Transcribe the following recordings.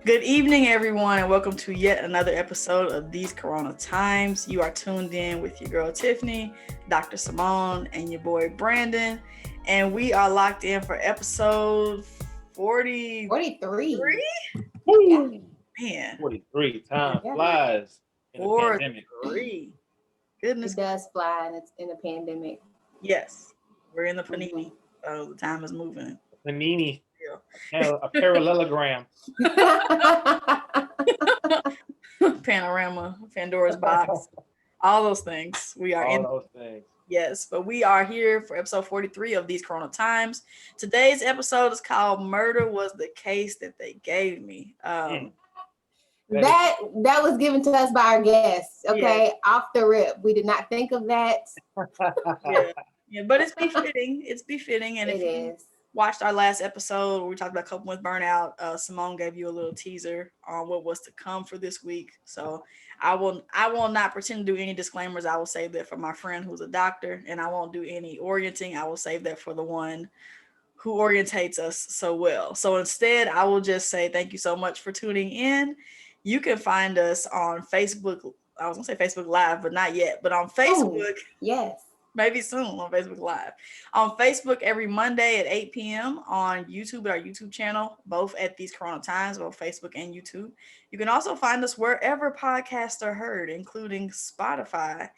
Good evening, everyone, and welcome to yet another episode of These Corona Times. You are tuned in with your girl Tiffany, Dr. Simone, and your boy Brandon, and we are locked in for episode 43. Yeah. Man, 43. Time Yeah. flies in the pandemic. 43. Goodness. It does fly and it's in the pandemic. Yes, we're in the panini, Mhm. so the time is moving. Panini, Yeah. a parallelogram. Panorama, Pandora's box, all those things. We are All in. those things. Yes, but we are here for episode 43 of These Corona Times. Today's episode is called Murder Was the Case That They Gave Me. That was given to us by our guests, okay? Off the rip. We did not think of that. Yeah, but it's befitting. It's befitting. And if you watched our last episode where we talked about coping with burnout, Simone gave you a little teaser on what was to come for this week. So I will not pretend to do any disclaimers. I will save that for my friend who's a doctor, and I won't do any orienting. I will save that for the one who orientates us so well. So instead, I will just say thank you so much for tuning in. You can find us on Facebook. I was gonna say Facebook Live, but not yet. But on Facebook, yes, maybe soon on Facebook Live. On Facebook every Monday at 8 p.m. On YouTube at our YouTube channel, both at These Corona Times, both Facebook and YouTube. You can also find us wherever podcasts are heard, including Spotify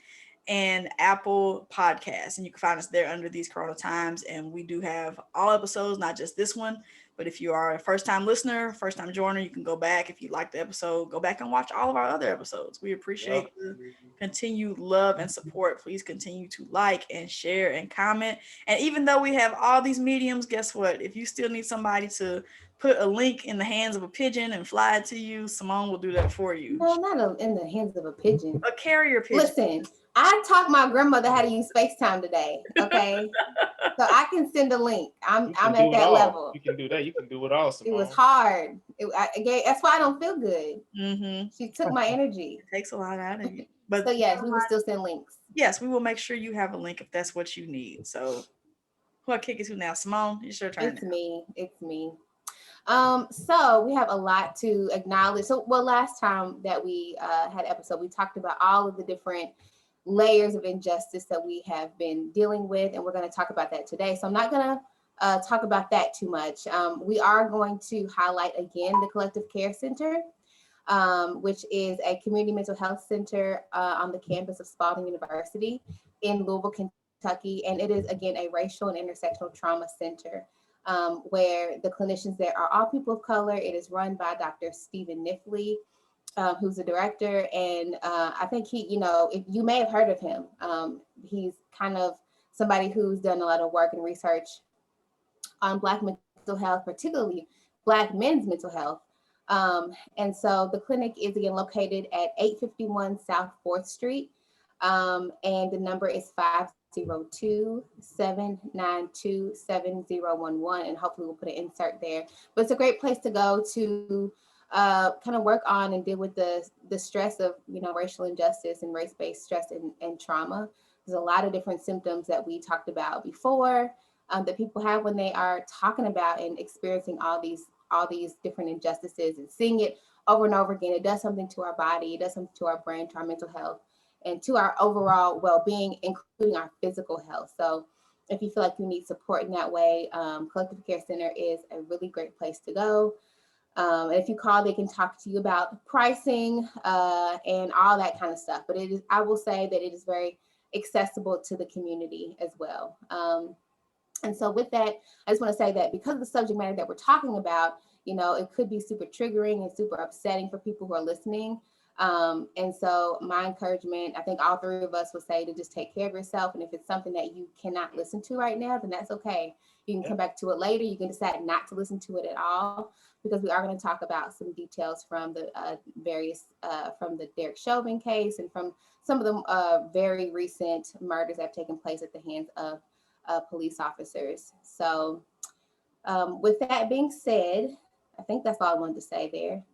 and Apple Podcasts. And you can find us there under These Corona Times. And we do have all episodes, not just this one. But if you are a first-time listener, first-time joiner, you can go back. If you like the episode, go back and watch all of our other episodes. We appreciate the continued love and support. Please continue to like and share and comment. And even though we have all these mediums, guess what? If you still need somebody to put a link in the hands of a pigeon and fly it to you, Simone will do that for you. No, not in the hands of a pigeon. A carrier pigeon. Listen, I taught my grandmother how to use FaceTime today, okay? So I can send a link. I'm at that level. You can do that. You can do it all, Simone. It was hard. That's why I don't feel good. Mm-hmm. She took my energy. It takes a lot out of you. But so yes, we will still send links. Yes, we will make sure you have a link if that's what you need. So who I kick it to now? Simone, it's your turn. It's me. So we have a lot to acknowledge. So, last time that we had an episode, we talked about all of the different layers of injustice that we have been dealing with, and we're going to talk about that today. So I'm not going to talk about that too much. We are going to highlight again the Collective Care Center, which is a community mental health center on the campus of Spalding University in Louisville, Kentucky. And it is, again, a racial and intersectional trauma center. Where the clinicians there are all people of color. It is run by Dr. Stephen Nifley, who's the director. And I think if you may have heard of him. He's kind of somebody who's done a lot of work and research on Black mental health, particularly Black men's mental health. And so the clinic is again located at 851 South 4th Street. And the number is 502-792-7011, and hopefully we'll put an insert there. But it's a great place to go to kind of work on and deal with the stress of racial injustice and race-based stress and trauma. There's a lot of different symptoms that we talked about before that people have when they are talking about and experiencing all these different injustices and seeing it over and over again. It does something to our body, it does something to our brain, to our mental health, and to our overall well-being, including our physical health. So if you feel like you need support in that way, Collective Care Center is a really great place to go. And if you call, they can talk to you about pricing and all that kind of stuff. But I will say that it is very accessible to the community as well. And so with that, I just want to say that because of the subject matter that we're talking about, it could be super triggering and super upsetting for people who are listening. And so my encouragement, I think all three of us would say to just take care of yourself. And if it's something that you cannot listen to right now, then that's okay. You can come back to it later. You can decide not to listen to it at all, because we are going to talk about some details from the from the Derek Chauvin case and from some of the very recent murders that have taken place at the hands of police officers. So with that being said, I think that's all I wanted to say there.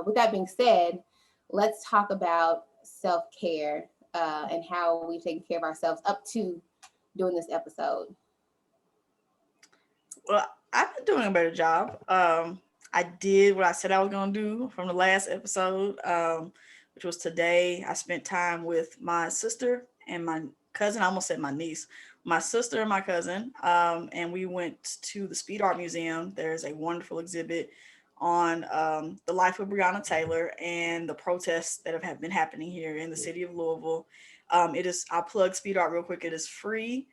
With that being said, let's talk about self-care and how we've taken care of ourselves up to doing this episode. Well, I've been doing a better job. I did what I said I was gonna do from the last episode, which was today. I spent time with my sister and my cousin. I almost said my niece, my sister and my cousin, and we went to the Speed Art Museum. There's a wonderful exhibit on the life of Breonna Taylor and the protests that have been happening here in the city of Louisville. It is. I'll plug Speed Art real quick. It is free,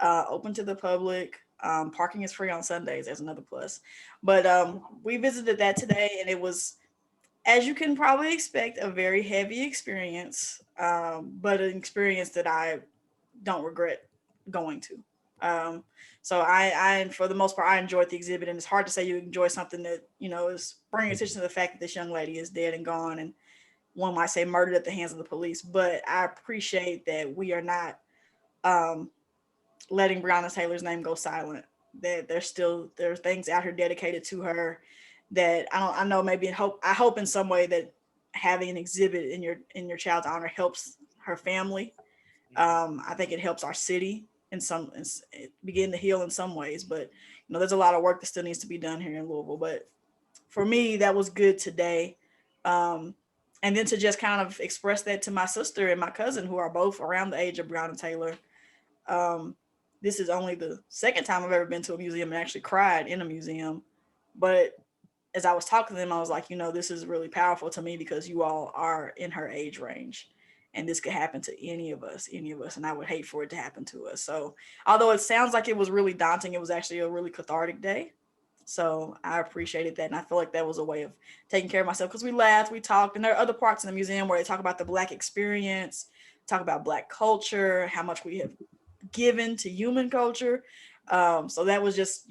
open to the public. Parking is free on Sundays. There's another plus. But we visited that today, and it was, as you can probably expect, a very heavy experience, but an experience that I don't regret going to. Um, so I, for the most part, I enjoyed the exhibit, and it's hard to say you enjoy something that is bringing attention to the fact that this young lady is dead and gone, and one might say murdered at the hands of the police. But I appreciate that we are not um, letting Breonna Taylor's name go silent. That there's things out here dedicated to her that I know maybe I hope in some way that having an exhibit in your child's honor helps her family. I think it helps our city begin to heal in some ways, but there's a lot of work that still needs to be done here in Louisville. But for me, that was good today. Um, and then to just kind of express that to my sister and my cousin, who are both around the age of Breonna Taylor. um, this is only the second time I've ever been to a museum and actually cried in a museum. But as I was talking to them, I was like, this is really powerful to me because you all are in her age range. And this could happen to any of us. And I would hate for it to happen to us. So, although it sounds like it was really daunting, it was actually a really cathartic day. So, I appreciated that. And I feel like that was a way of taking care of myself because we laughed, we talked. And there are other parts in the museum where they talk about the Black experience, talk about Black culture, how much we have given to human culture. So that was just,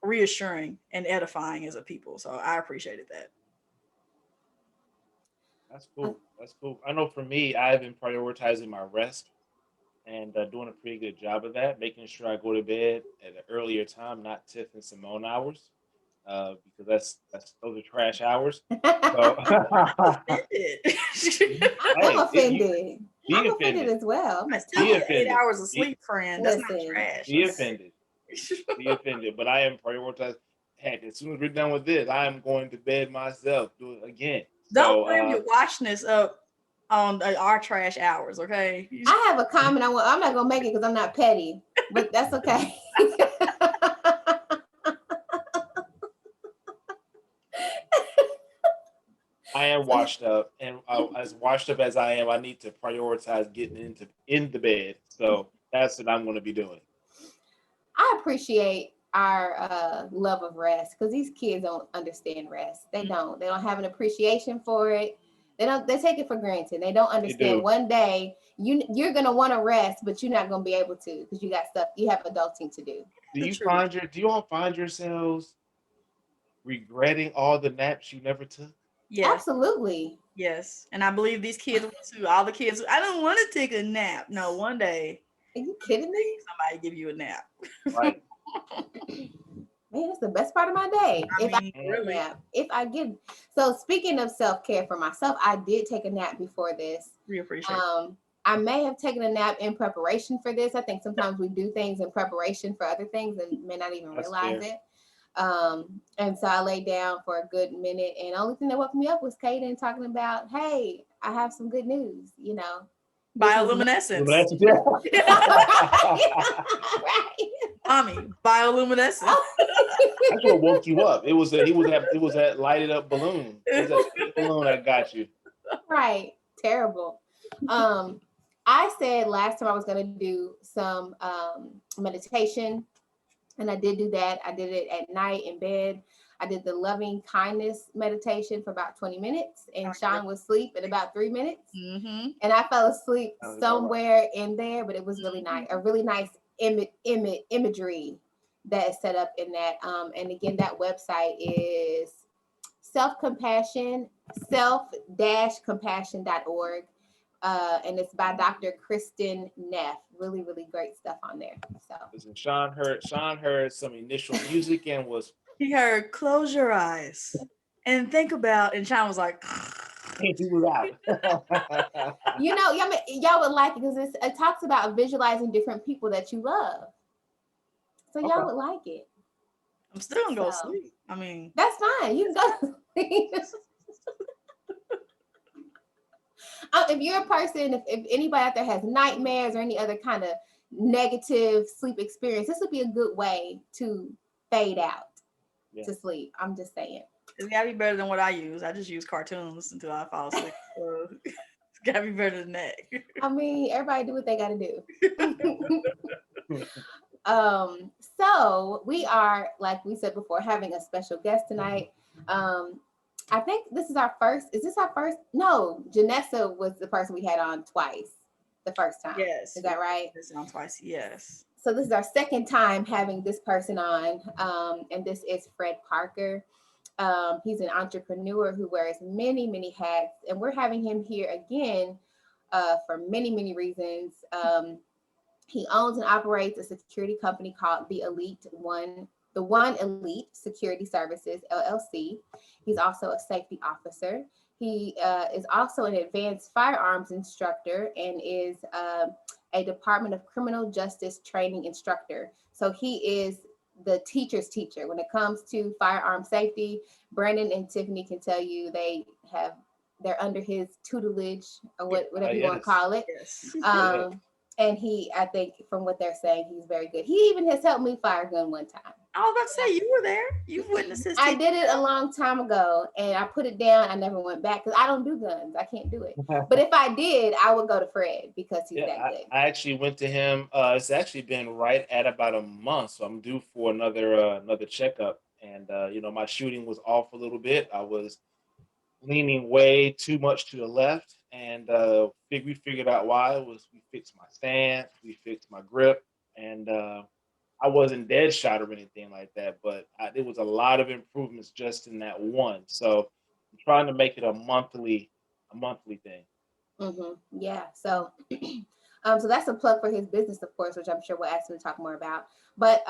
reassuring and edifying as a people. So I appreciated that. That's cool. That's cool. I know for me, I've been prioritizing my rest and doing a pretty good job of that, making sure I go to bed at an earlier time, not Tiff and Simone hours, because that's those are trash hours. So, I'm hey, offended. be I'm offended offended. as well. I I'm still Be get offended. 8 offended. hours of Be, sleep, friend. That's not Listen, trash. be offended. Be offended. But I am prioritizing. Heck, as soon as we're done with this, I am going to bed myself. Do it again. Don't So, blame your watchness up on our trash hours, okay? I have a comment I want. I'm not gonna make it because I'm not petty, but that's okay. I am washed up, and as washed up as I am, I need to prioritize getting in the bed. So that's what I'm going to be doing. I appreciate our love of rest because these kids don't understand rest. They don't. They don't have an appreciation for it. They don't. They take it for granted. They don't understand. do. One day you're gonna want to rest, but you're not gonna be able to because you got stuff. You have adulting to do. Do you all find yourselves regretting all the naps you never took? Yes, Absolutely. yes. And I believe these kids will too. All the kids, I don't want to take a nap. No, one day Are you kidding me? somebody give you a nap. Right. Man, it's the best part of my day. If I mean, get a really. nap, if I get so speaking of self-care for myself, I did take a nap before this. We appreciate I may have taken a nap in preparation for this. I think sometimes we do things in preparation for other things and may not even That's realize fair. it. And so I laid down for a good minute, and the only thing that woke me up was Kaden talking about, "Hey, I have some good news," which was bioluminescence. right. Mommy, bioluminescence. That's what woke you up. It was that lighted up balloon. It was that pink balloon that got you. Right. Terrible. I said last time I was going to do some meditation, and I did do that. I did it at night in bed. I did the loving kindness meditation for about 20 minutes, and Sean was asleep in about 3 minutes. Mm-hmm. And I fell asleep Sounds about somewhere in there, but it was really nice. A really nice imagery that is set up in that. And again, that website is self-compassion.org. And it's by Dr. Kristen Neff. Really, really great stuff on there. So Listen, Sean heard some initial music and was He heard, close your eyes and think about, and Sean was like, he was out. y'all would like it because it talks about visualizing different people that you love. So y'all Okay. would like it. I'm still gonna go to So sleep. I mean, that's fine. You can go to sleep. If you're a person, if anybody out there has nightmares or any other kind of negative sleep experience, this would be a good way to fade out to sleep. I'm just saying. it's gotta be better than what I use. I just use cartoons until I fall asleep. So it's gotta be better than that. I mean, everybody do what they got to do. So we are, like we said before, having a special guest tonight. I think this is our first. Is this our first? No, Janessa was the person we had on twice. The first time. Yes. Is that right? This on twice. Yes. So this is our second time having this person on, and this is Fred Parker. He's an entrepreneur who wears many, many hats, and we're having him here again for many, many reasons. He owns and operates a security company called the One Elite Security Services LLC. He's also a safety officer. He is also an advanced firearms instructor and is a Department of Criminal Justice training instructor. So he is the teacher's teacher when it comes to firearm safety. Brandon and Tiffany can tell you they're under his tutelage or whatever you want to call it. Yes. And I think from what they're saying, he's very good. He even has helped me fire a gun one time. I was about to say you were there. You've witnessed this. I did it a long time ago, and I put it down. I never went back because I don't do guns. I can't do it. But if I did, I would go to Fred because he's that good. I actually went to him. It's actually been right at about a month, so I'm due for another checkup. And my shooting was off a little bit. I was leaning way too much to the left, and we figured out why. It was we fixed my stance, we fixed my grip, and I wasn't dead shot or anything like that, but there was a lot of improvements just in that one. So I'm trying to make it a monthly thing. Yeah. So, so that's a plug for his business, of course, which I'm sure we'll ask him to talk more about. But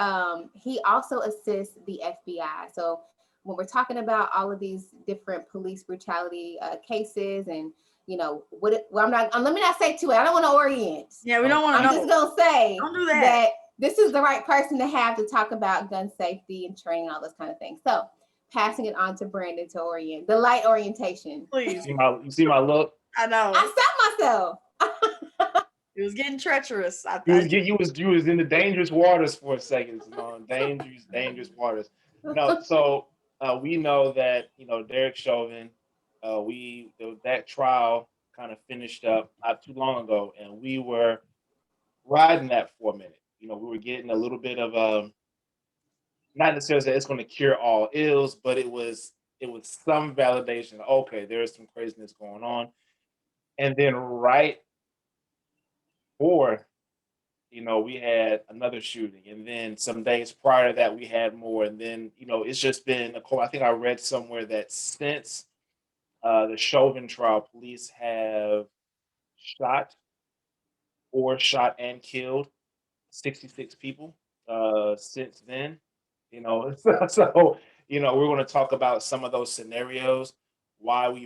he also assists the FBI. So when we're talking about all of these different police brutality cases, and let me not say too much. I don't want to orient. Yeah, we don't want to know. I'm just gonna say don't do that. This is the right person to have to talk about gun safety and training, all those kind of things. So passing it on to Brandon to orient the light orientation. Please. You see my look? I know. I stopped myself. It was getting treacherous. You was in the dangerous waters for a second. Dangerous waters. So we know that Derek Chauvin. That trial kind of finished up not too long ago, and we were riding that for a minute. We were getting a little bit of not necessarily that it's going to cure all ills, but it was some validation. Okay, there's some craziness going on, and then right before, we had another shooting, and then some days prior to that we had more, and then it's just been I think I read somewhere that since the Chauvin trial, police have shot and killed 66 people since then. So we're going to talk about some of those scenarios, why we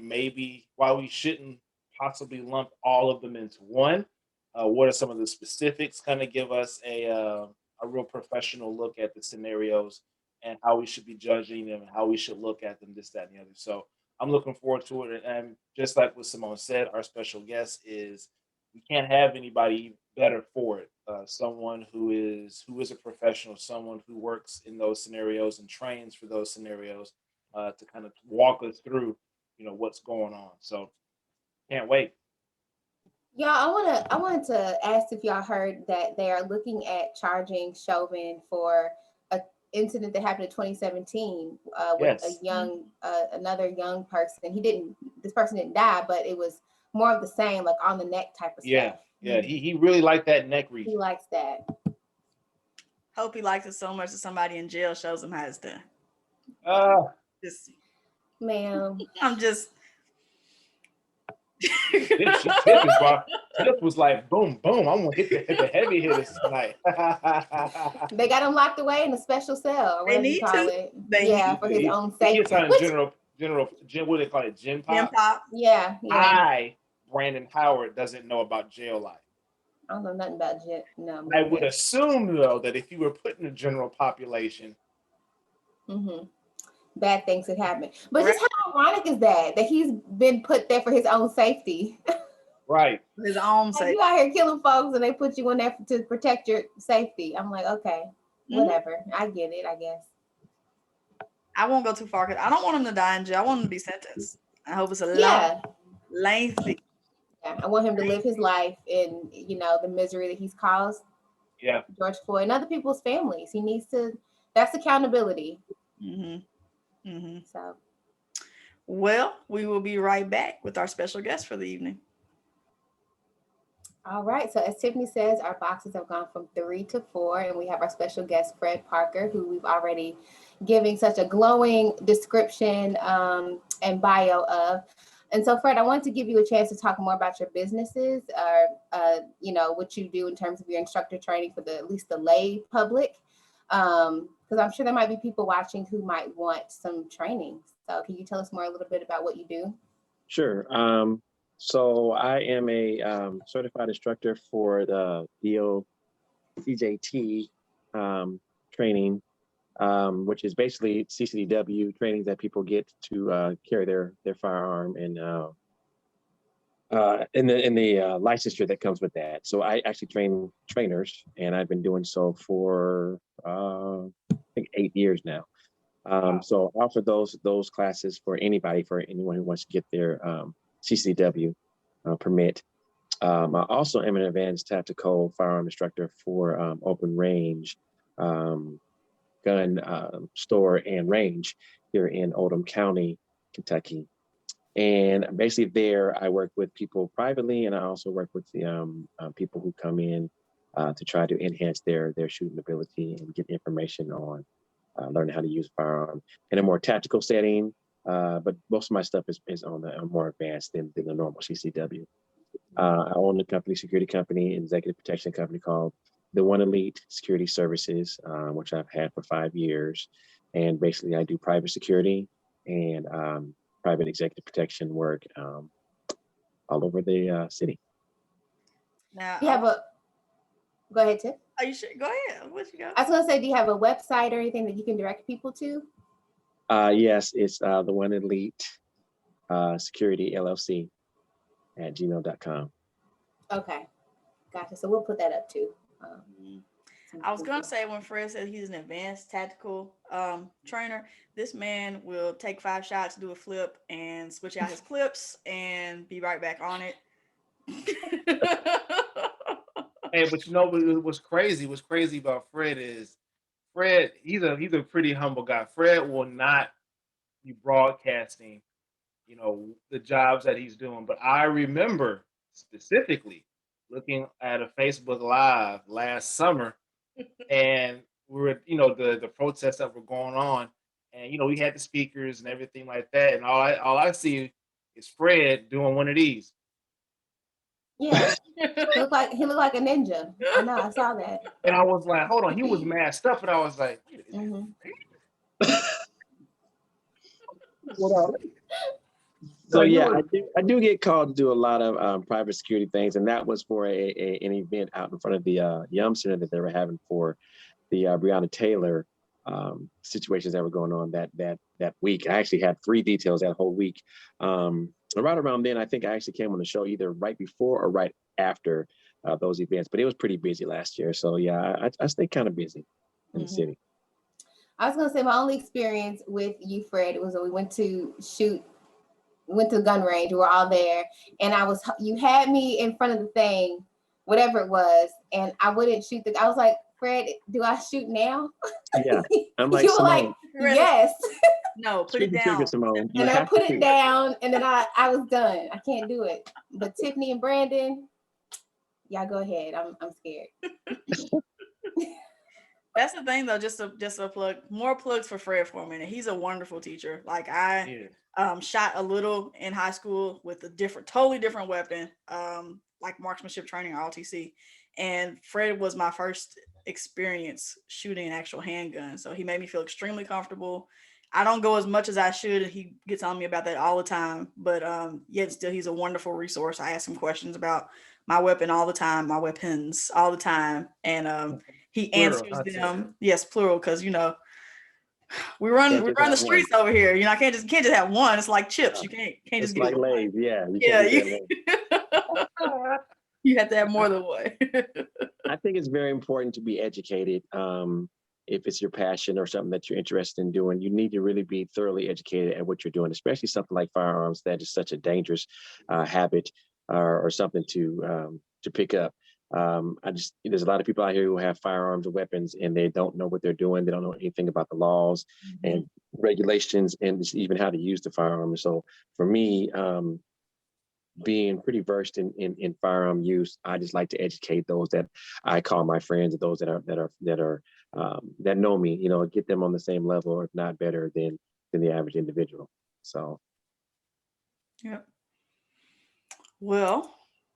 shouldn't possibly lump all of them into one. What are some of the specifics? Kind of give us a real professional look at the scenarios and how we should be judging them and how we should look at them, this, that, and the other. So I'm looking forward to it. And just like what Simone said, our special guest is we can't have anybody better for it. Someone who is a professional, someone who works in those scenarios and trains for those scenarios to kind of walk us through, what's going on. So can't wait. Y'all, I wanted to ask if y'all heard that they are looking at charging Chauvin for an incident that happened in 2017 with another young person. This person didn't die, but it was more of the same, like on the neck type of stuff. Yeah. He really liked that neck region. He likes that. Hope he likes it so much that somebody in jail shows him how it's done. Ma'am. I'm just. Tiff was like, boom, boom. I'm gonna hit the heavy hitters tonight. They got him locked away in a special cell, or whatever you call it. For his own safety. He gets on general, what do they call it? Gym pop. Yeah. Brandon Howard doesn't know about jail life. I don't know nothing about jail. No. I would assume though that if you were put in the general population, Mm-hmm. Bad things had happened. But Right. just how ironic is that he's been put there for his own safety? Right. His own Like sake. you out here killing folks and they put you in there to protect your safety. I'm like, okay, Mhm. whatever. I get it, I guess. I won't go too far because I don't want him to die in jail. I want him to be sentenced. I hope it's a long, Yeah. lengthy. Yeah. I want him to live his life in, the misery that he's caused Yeah. George Floyd and other people's families. He needs to, that's accountability. Hmm. Hmm. So, Well, we will be right back with our special guest for the evening. all right. So, as Tiffany says, our boxes have gone from 3 to 4, and we have our special guest, Fred Parker, who we've already giving such a glowing description and bio of. And so, Fred, I wanted to give you a chance to talk more about your businesses, or what you do in terms of your instructor training for at least the lay public, because I'm sure there might be people watching who might want some training. So, can you tell us more a little bit about what you do? Sure. So I am a certified instructor for the DOCJT training, which is basically CCDW training that people get to carry their firearm and in the licensure that comes with that. So I actually train trainers, and I've been doing so for I think 8 years now. Wow. So I offer those classes for anyone who wants to get their CCW permit. I also am an advanced tactical firearm instructor for open range, um, gun store and range here in Oldham County, Kentucky. And basically there I work with people privately, and I also work with the people who come in to try to enhance their shooting ability and get information on learning how to use a firearm in a more tactical setting. But most of my stuff is on a more advanced than the normal CCW. I own a security company, executive protection company called the One Elite Security Services, which I've had for 5 years. And basically, I do private security and private executive protection work all over the city. Now, Do you have a, go ahead, Tiff. are you sure? Go ahead. What you got? I was going to say, do you have a website or anything that you can direct people to? Yes, it's the One Elite Security LLC at gmail.com. Okay, gotcha. So we'll put that up too. Mhm. I was gonna say when Fred said he's an advanced tactical trainer, this man will take 5 shots, do a flip, and switch out his clips and be right back on it. Hey, but what's crazy? What's crazy about Fred is he's a pretty humble guy. Fred will not be broadcasting, the jobs that he's doing. But I remember specifically looking at a Facebook Live last summer, and we were, the protests that were going on, and we had the speakers and everything like that, and all I see is Fred doing one of these. Yeah, he looked like a ninja. I know. I saw that. And I was like, hold on, he was masked up, and I was like, wait, is Hmm. What no, So you yeah, were I do get called to do a lot of private security things, and that was for an event out in front of the Yum Center that they were having for the Breonna Taylor situations that were going on that week. I actually had 3 details that whole week. And right around then, I think I actually came on the show either right before or right after those events. But it was pretty busy last year, so yeah, I stay kind of busy in the Hmm. city. I was gonna say my only experience with you, Fred, was when we went to the gun range. We were all there, and you had me in front of the thing, whatever it was, and I wouldn't shoot I was like, Fred, do I shoot now? Yeah, I'm like, You were like, Simone, Fred, yes. no, put shoot it the trigger, down. Simone. You And I have to put it shoot. down, and then I was done. I can't do it. But Tiffany and Brandon, y'all go ahead. I'm scared. That's the thing though, just a plug, more plugs for Fred for a minute. He's a wonderful teacher. Like I yeah. shot a little in high school with a totally different weapon, like marksmanship training or ROTC. And Fred was my first experience shooting an actual handgun. So he made me feel extremely comfortable. I don't go as much as I should. He gets on me about that all the time, but yet still he's a wonderful resource. I ask him questions about my weapon all the time, my weapons all the time, and he Plural, answers huh, Tiff? them. Yes, plural, because We Can't run just the have one. streets over here. You know, I can't just have one. It's like chips. You can't just It's get like one. Lay's. Yeah, you Yeah, can't just have Lay's. you have to have more than one. I think it's very important to be educated. If it's your passion or something that you're interested in doing, you need to really be thoroughly educated at what you're doing, especially something like firearms that is such a dangerous habit or something to pick up. There's a lot of people out here who have firearms or weapons and they don't know what they're doing. They don't know anything about the laws and regulations and just even how to use the firearm. So for me, being pretty versed in firearm use, I just like to educate those that I call my friends, those that know me, get them on the same level, or if not better than the average individual. So Yeah. Well,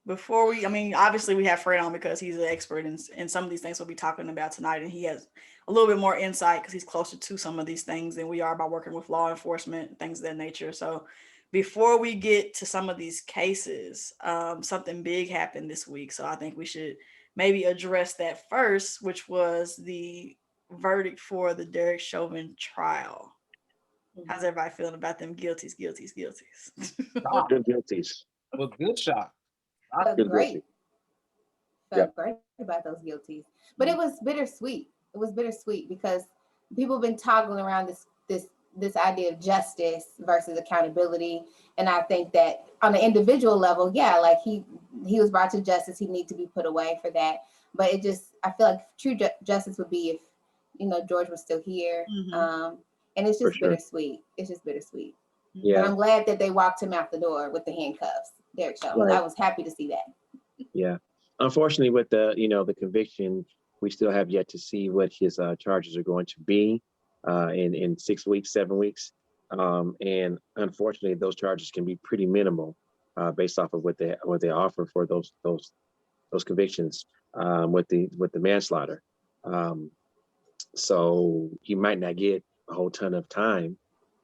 I mean, obviously we have Fred on because he's an expert in some of these things we'll be talking about tonight, and he has a little bit more insight because he's closer to some of these things than we are by working with law enforcement, things of that nature. So before we get to some of these cases, something big happened this week. So I think we should maybe address that first, which was the verdict for the Derek Chauvin trial. How's everybody feeling about them guilties? Shock. good guilties, Well, good shock. Felt good great. guilty. Yeah, Felt great about those guilties. But it was bittersweet. It was bittersweet because people have been toggling around this idea of justice versus accountability. And I think that on an individual level, yeah, like he was brought to justice. He needs to be put away for that. But I feel like true justice would be if, George was still here. And it's for just sure. bittersweet. It's just bittersweet. But Yeah, I'm glad that they walked him out the door with the handcuffs, Derek Chauvin. right. I was happy to see that. Yeah. Unfortunately, with the conviction, we still have yet to see what his charges are going to be in 6 weeks, 7 weeks. And unfortunately, those charges can be pretty minimal based off of what they offer for those convictions with the manslaughter. Um, so he might not get a whole ton of time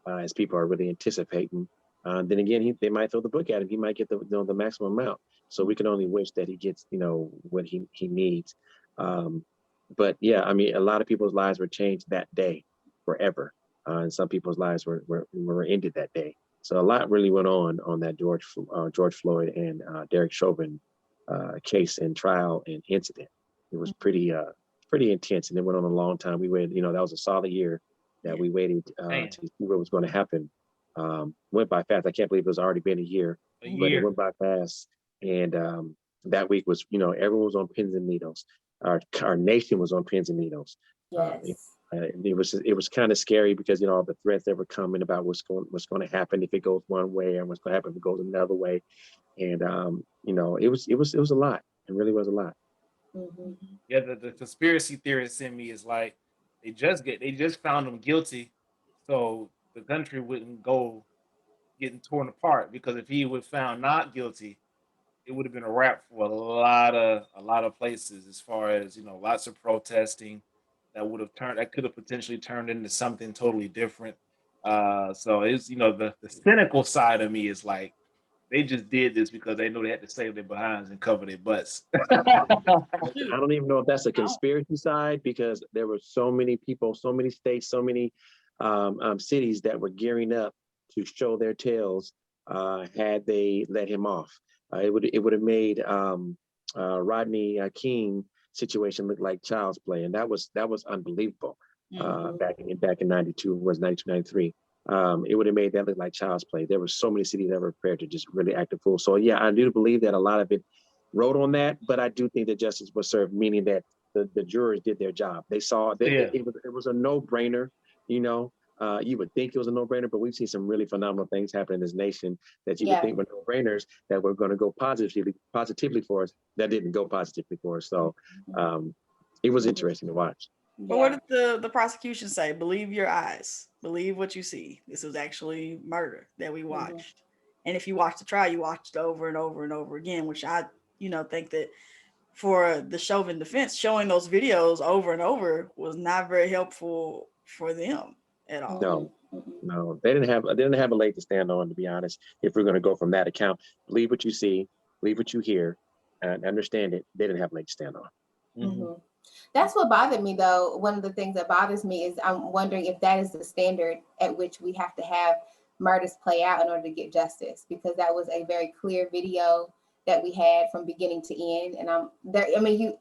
as people are really anticipating. Then again, they might throw the book at him. He might get the maximum amount. So we can only wish that he gets what he needs. Um, but yeah, I mean, a lot of people's lives were changed that day forever, and some people's lives were ended that day. So a lot really went on that George Floyd and Derek Chauvin case and trial and incident. It was pretty intense, and it went on a long time. We waited, that was a solid year that we waited Man, to see what was going to happen. Went by fast. I can't believe it was already been a year, a but it year. went by fast. And that week was, everyone was on pins and needles. Our nation was on pins and needles. Yes. It was kind of scary because all the threats that were coming about what's going to happen if it goes one way and what's going to happen if it goes another way. And it was a lot. It really was a lot. Yeah, the conspiracy theorist in me is like they just found him guilty, so the country wouldn't go getting torn apart because if he was found not guilty, it would have been a wrap for a lot of places as far as lots of protesting that could have potentially turned into something totally different. So it's the cynical side of me is like they just did this because they know they had to save their behinds and cover their butts. I don't even know if that's a conspiracy side because there were so many people, so many states, so many cities that were gearing up to show their tails had they let him off. It would have made Rodney King situation look like child's play, and that was unbelievable. Back in 92 was 92, 93. It would have made that look like child's play. There were so many cities that were prepared to just really act a fool. So yeah, I do believe that a lot of it wrote on that, but I do think that justice was served, meaning that the jurors did their job. They saw that Yeah. it was a no-brainer. You would think it was a no-brainer, but we've seen some really phenomenal things happen in this nation that you would think were no-brainers that were going to go positively for us. That didn't go positively for us. So it was interesting to watch. But what did the prosecution say? Believe your eyes. Believe what you see. This was actually murder that we watched. And if you watch the trial, you watched it over and over and over again, which I, think that for the Chauvin defense, showing those videos over and over was not very helpful for them at all. No, they didn't have a leg to stand on, to be honest. If we're going to go from that account, believe what you see, believe what you hear, and understand it. They didn't have a leg to stand on. That's what bothered me, though. One of the things that bothers me is I'm wondering if that is the standard at which we have to have murders play out in order to get justice, because that was a very clear video that we had from beginning to end. And I'm there. I mean,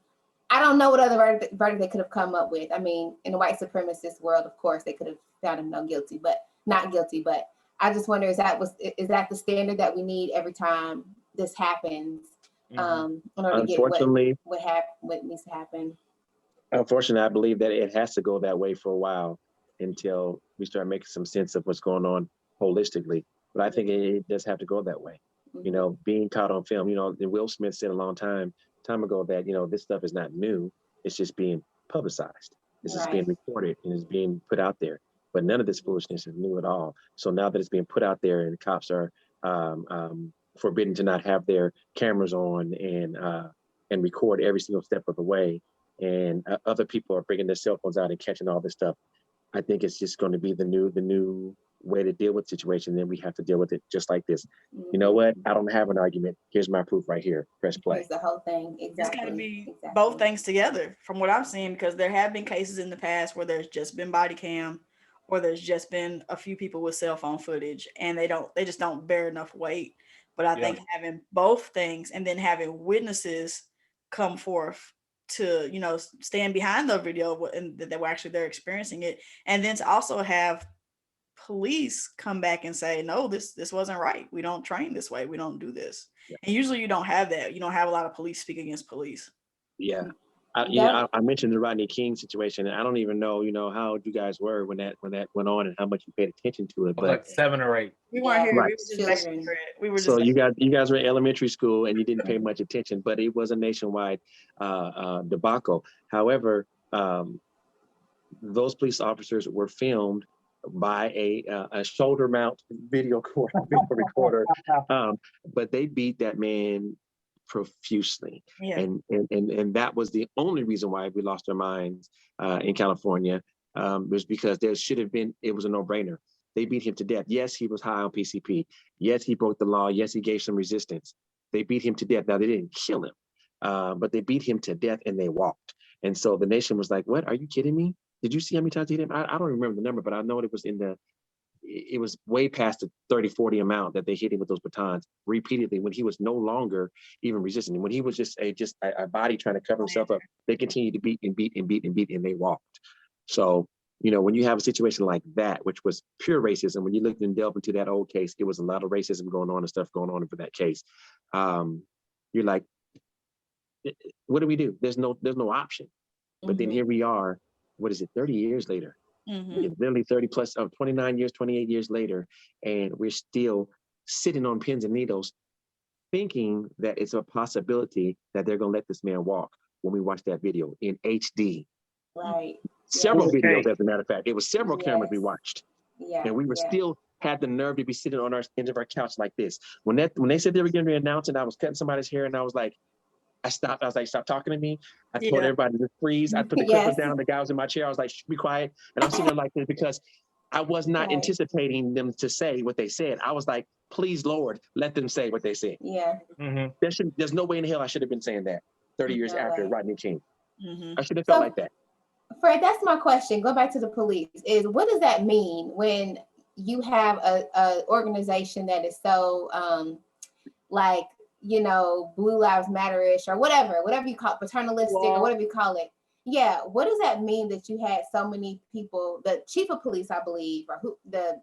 I don't know what other verdict they could have come up with. I mean, in the white supremacist world, of course, they could have found him not guilty. But I just wonder, is that the standard that we need every time this happens, in order to get Unfortunately, what needs to happen? Unfortunately, I believe that it has to go that way for a while until we start making some sense of what's going on holistically. But I think it does have to go that way. You know, being caught on film, you know, and Will Smith said a long time ago that, you know, this stuff is not new. It's just being publicized. This is being recorded and is being put out there. But none of this foolishness is new at all. So now that it's being put out there and the cops are forbidden to not have their cameras on and record every single step of the way, and other people are bringing their cell phones out and catching all this stuff, I think it's just going to be the new way to deal with the situation. Then we have to deal with it just like this. You know what? I don't have an argument. Here's my proof right here. Press play. Here's the whole thing. Exactly. It's got to be both things together, from what I've seen, because there have been cases in the past where there's just been body cam, or there's just been a few people with cell phone footage, and they just don't bear enough weight. But I think having both things and then having witnesses come forth to, you know, stand behind the video and that were actually there experiencing it, and then to also have police come back and say, no, this wasn't right, we don't train this way, we don't do this. And usually you don't have that. You don't have a lot of police speak against police. I mentioned the Rodney King situation, and I don't even know, you know, how you guys were when that went on and how much you paid attention to it. But like 7 or 8. We weren't here. Right. We were just so you guys were in elementary school and you didn't pay much attention, but it was a nationwide debacle. However, those police officers were filmed by a shoulder mount video recorder, but they beat that man profusely. And that was the only reason why we lost our minds in California, was because there should have been, it was a no-brainer. They beat him to death. Yes, he was high on PCP. Yes, he broke the law. Yes, he gave some resistance. They beat him to death. Now, they didn't kill him, but they beat him to death and they walked. And so the nation was like, what, are you kidding me? Did you see how many times he hit him? I don't remember the number, but I know it was way past the 30, 40 amount that they hit him with those batons repeatedly when he was no longer even resisting. When he was just a body trying to cover himself up, they continued to beat and beat and beat and beat, and they walked. So, you know, when you have a situation like that, which was pure racism, when you look and delve into that old case, it was a lot of racism going on and stuff going on for that case. You're like, what do we do? There's no option. But then here we are, what is it, 30 years later? It's literally 30 plus, 29 years, 28 years later, and we're still sitting on pins and needles thinking that it's a possibility that they're going to let this man walk when we watch that video in HD. Right. Several videos, as a matter of fact. It was several cameras we watched. And we were still had the nerve to be sitting on our end of our couch like this. When they said they were going to announce it, I was cutting somebody's hair and I was like, I stopped. I was like, stop talking to me. I told everybody to freeze. I put the clippers down. The guy was in my chair. I was like, shh, be quiet. And I'm sitting there like this because I was not anticipating them to say what they said. I was like, please, Lord, let them say what they said. There's no way in hell I should have been saying that 30 years after Rodney King. I should have felt like that. Fred, that's my question. Go back to the police. Is what does that mean when you have a organization that is so like, you know, Blue Lives Matter-ish or whatever you call it, paternalistic or whatever you call it. Yeah, what does that mean that you had so many people, the chief of police, I believe, or the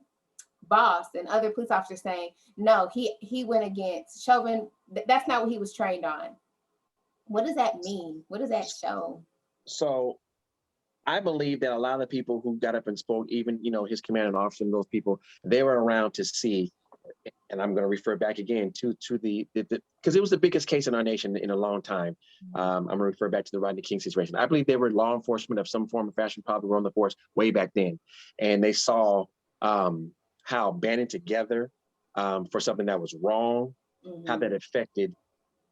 boss and other police officers saying, no, he went against Chauvin. That's not what he was trained on. What does that mean? What does that show? So I believe that a lot of the people who got up and spoke, even, you know, his commanding officer and those people, they were around to see, and I'm going to refer back again to the because it was the biggest case in our nation in a long time. I'm going to refer back to the Rodney King situation. I believe they were law enforcement of some form of fashion, probably were on the force way back then. And they saw how banding together for something that was wrong, how that affected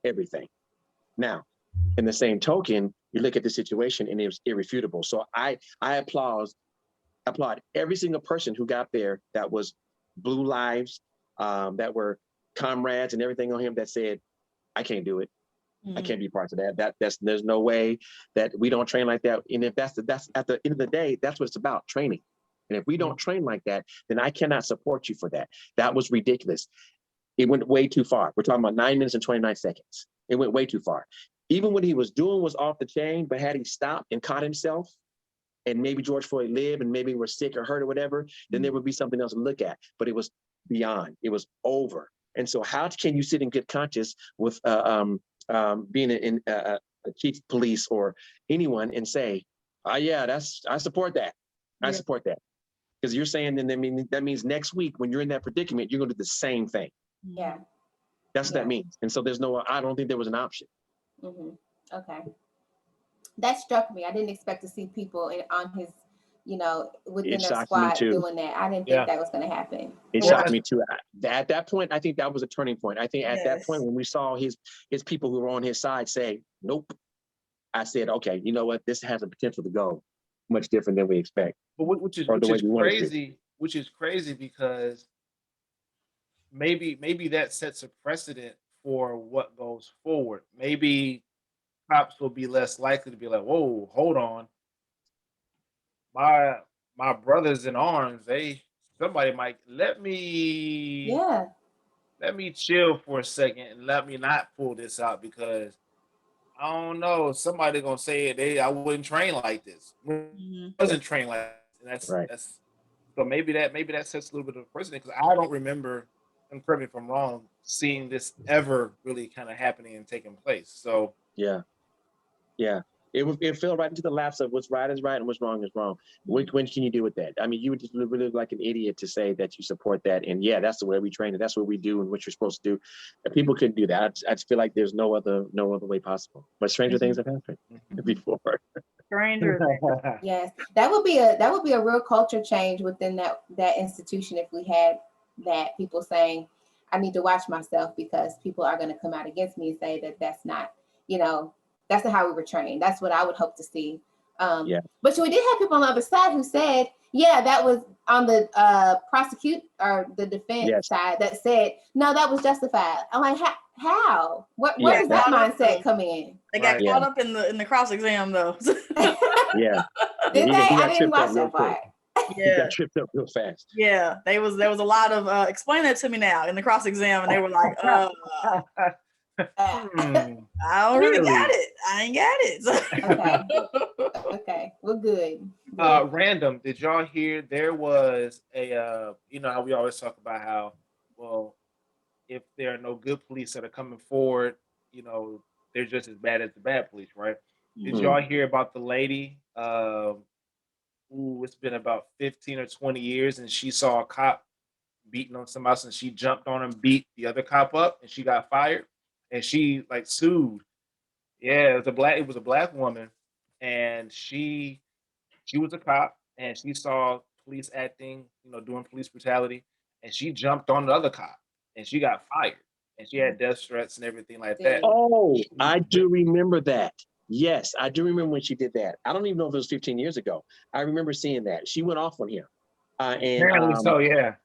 everything. Now, in the same token, you look at the situation and it was irrefutable. So I applaud every single person who got there that was Blue Lives, that were comrades and everything on him that said, I can't do it. I can't be part of that. There's no way that we don't train like that. And if that's at the end of the day, that's what it's about, training. And if we don't train like that, then I cannot support you for that. That was ridiculous. It went way too far. We're talking about 9 minutes and 29 seconds. It went way too far. Even what he was doing was off the chain, but had he stopped and caught himself, and maybe George Floyd lived and maybe was sick or hurt or whatever, then there would be something else to look at. But it was beyond. It was over. And so how can you sit in good conscience with being in a chief of police or anyone and say, yeah, I support that. I support that. Because you're saying then that means next week when you're in that predicament, you're going to do the same thing. Yeah. That's what that means. And so I don't think there was an option. Okay. That struck me. I didn't expect to see people on his, within their squad doing that. I didn't think that was going to happen. It shocked me too. At that point, I think that was a turning point. I think at that point, when we saw his people who were on his side say, nope, I said, okay, you know what? This has a potential to go much different than we expect. But which is crazy because maybe that sets a precedent for what goes forward. Maybe cops will be less likely to be like, whoa, hold on. My brothers in arms, somebody might let me chill for a second and let me not pull this out because I don't know, somebody gonna say I wouldn't train like this. Wasn't trained like this. And that's so maybe that sets a little bit of a precedent because I don't remember, and correct me if I'm wrong, seeing this ever really kind of happening and taking place. So yeah. It fell right into the laps of what's right is right and what's wrong is wrong. When can you do with that? I mean, you would just really look like an idiot to say that you support that. And yeah, that's the way we train, and that's what we do and what you're supposed to do. And people couldn't do that. I just feel like there's no other way possible. But stranger things have happened before. Stranger things. Yes, that would be a real culture change within that institution if we had that, people saying, I need to watch myself because people are going to come out against me and say that's not, that's not how we were trained. That's what I would hope to see. But we did have people on the other side who said, that was on the prosecute or the defense side that said, no, that was justified. I'm like, how? Where does that mindset come in? They got caught up in the cross exam though. Yeah. Did they? I didn't watch that part. He got tripped up real fast. Yeah, there was a lot of explain that to me now in the cross exam, and they were like, I don't really got it. I ain't got it. Okay. Well, good. Random. Did y'all hear there was a how we always talk about how, well, if there are no good police that are coming forward, they're just as bad as the bad police, right? Did y'all hear about the lady? It's been about 15 or 20 years, and she saw a cop beating on somebody else, and she jumped on him, beat the other cop up, and she got fired, and she sued. Yeah, it was a black woman, and she was a cop, and she saw police acting, doing police brutality, and she jumped on the other cop, and she got fired, and she had death threats and everything like that. Oh, I do remember that. Yes, I do remember when she did that. I don't even know if it was 15 years ago. I remember seeing that. She went off on him. Apparently so, yeah.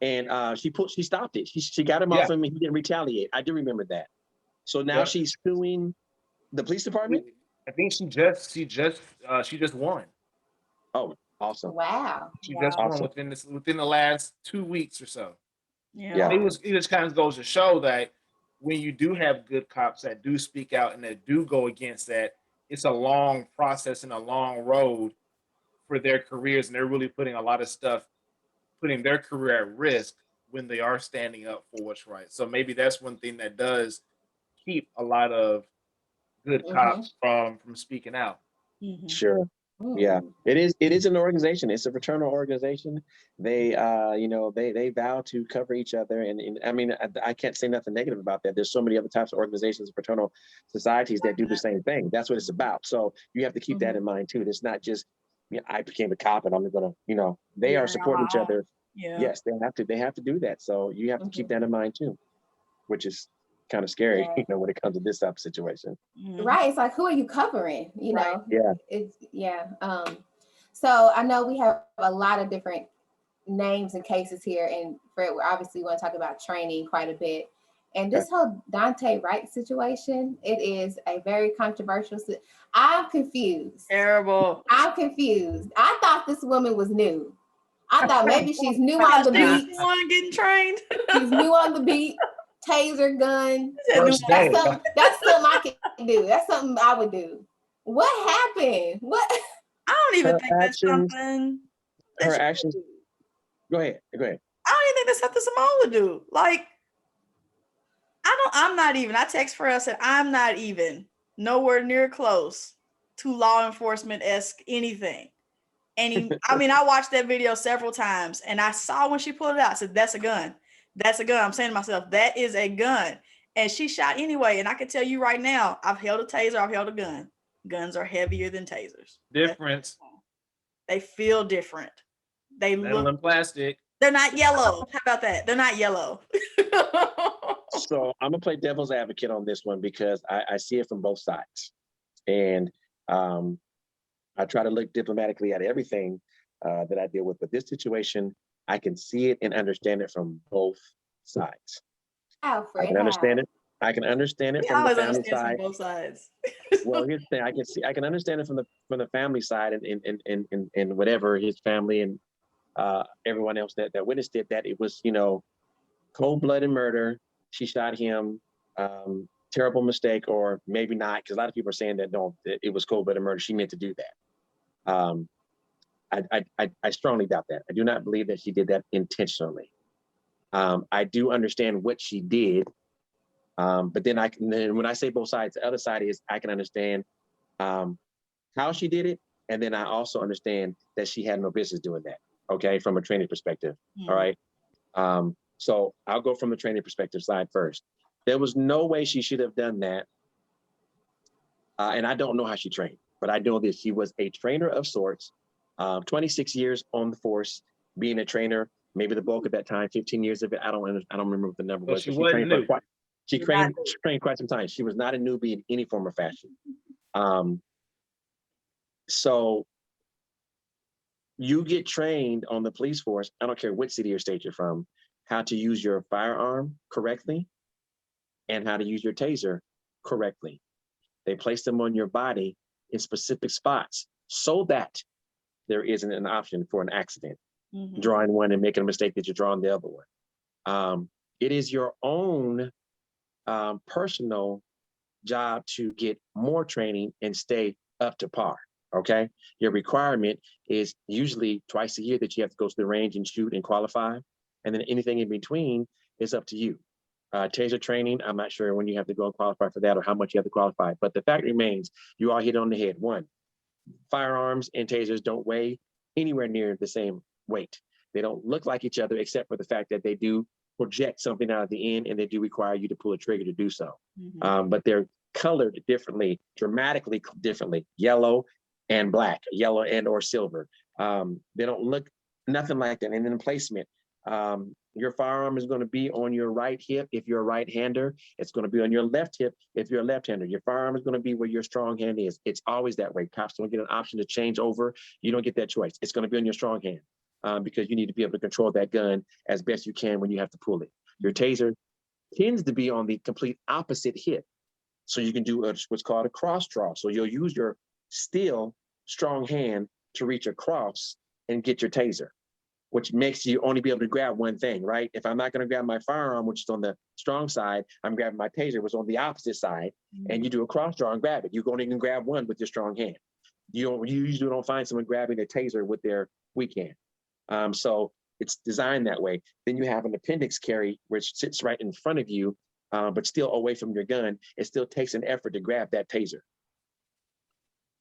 And she stopped it. She got him off him and he didn't retaliate. I do remember that. So now she's suing the police department? I think she just won. Oh, awesome. Wow. She just won within the last 2 weeks or so. Yeah. It just kind of goes to show that when you do have good cops that do speak out and that do go against that, it's a long process and a long road for their careers, and they're really putting their career at risk when they are standing up for what's right. So maybe that's one thing that does keep a lot of good cops from speaking out. Sure. Yeah, it is an organization. It's a fraternal organization. They they vow to cover each other, and I mean, I can't say nothing negative about that. There's so many other types of organizations, fraternal societies that do the same thing. That's what it's about. So you have to keep that in mind too. It's not just I became a cop and I'm gonna they are supporting each other. Yes, they have to do that. So you have to keep that in mind too, which is kind of scary, when it comes to this type of situation. Right. It's like, who are you covering? Yeah. It's so I know we have a lot of different names and cases here, and Fred, we obviously want to talk about training quite a bit. And this whole Dante Wright situation, it is a very controversial. I'm confused. Terrible. I'm confused. I thought this woman was new. I thought maybe she's new I on thought the she was beat. the one getting trained. She's new on the beat. Taser gun. Said new First one. day. That's something I can do. That's something I would do. What happened? What? I don't even Her think that's actions, something that her she actions. would do. Go ahead. I don't even think that's something Simone would do. Like, I'm not even. I text for us and I'm not even nowhere near close to law enforcement-esque anything. I mean, I watched that video several times and I saw when she pulled it out, I said, that's a gun. That's a gun. I'm saying to myself, that is a gun. And she shot anyway. And I can tell you right now, I've held a taser, I've held a gun. Guns are heavier than tasers. Difference. They feel different. They Metal look, and plastic. they're not yellow. How about that? They're not yellow. So I'm gonna play devil's advocate on this one because I see it from both sides, and I try to look diplomatically at everything that I deal with. But this situation, I can see it and understand it from both sides. Alfred, I can understand it. I can understand it We from the always family understand from side. both sides. Well, here's the thing. I can understand it from the family side and whatever his family and everyone else that witnessed it. That it was cold-blooded murder. She shot him. Terrible mistake, or maybe not, because a lot of people are saying that no, it was cold-blooded murder. She meant to do that. I strongly doubt that. I do not believe that she did that intentionally. I do understand what she did, but then when I say both sides, the other side is I can understand how she did it, and then I also understand that she had no business doing that. Okay, from a training perspective. All right. So I'll go from the training perspective side first. There was no way she should have done that. And I don't know how she trained, but I know this. She was a trainer of sorts, 26 years on the force, being a trainer, maybe the bulk of that time, 15 years of it. I don't remember what the number But was. she But wasn't new. She trained quite some time. She was not a newbie in any form or fashion. So you get trained on the police force, I don't care what city or state you're from, how to use your firearm correctly and how to use your taser correctly. They place them on your body in specific spots so that there isn't an option for an accident, drawing one and making a mistake that you're drawing the other one. It is your own personal job to get more training and stay up to par. Okay. Your requirement is usually twice a year that you have to go to the range and shoot and qualify. And then anything in between is up to you. Taser training, I'm not sure when you have to go and qualify for that or how much you have to qualify, but the fact remains, you all hit on the head. One, firearms and tasers don't weigh anywhere near the same weight. They don't look like each other except for the fact that they do project something out of the end and they do require you to pull a trigger to do so. But they're colored differently, dramatically differently, yellow and black, yellow and or silver. They don't look nothing like that. And then placement, your firearm is going to be on your right hip if you're a right-hander. It's going to be on your left hip if you're a left-hander. Your firearm is going to be where your strong hand is. It's always that way. Cops don't get an option to change over. You don't get that choice. It's going to be on your strong hand because you need to be able to control that gun as best you can when you have to pull it. Your taser tends to be on the complete opposite hip. So you can do what's called a cross draw. So you'll use your still strong hand to reach across and get your taser, which makes you only be able to grab one thing, right? If I'm not going to grab my firearm, which is on the strong side, I'm grabbing my taser, which is on the opposite side, and you do a cross draw and grab it. You only can grab one with your strong hand. You usually don't find someone grabbing a taser with their weak hand. So it's designed that way. Then you have an appendix carry, which sits right in front of you, but still away from your gun. It still takes an effort to grab that taser.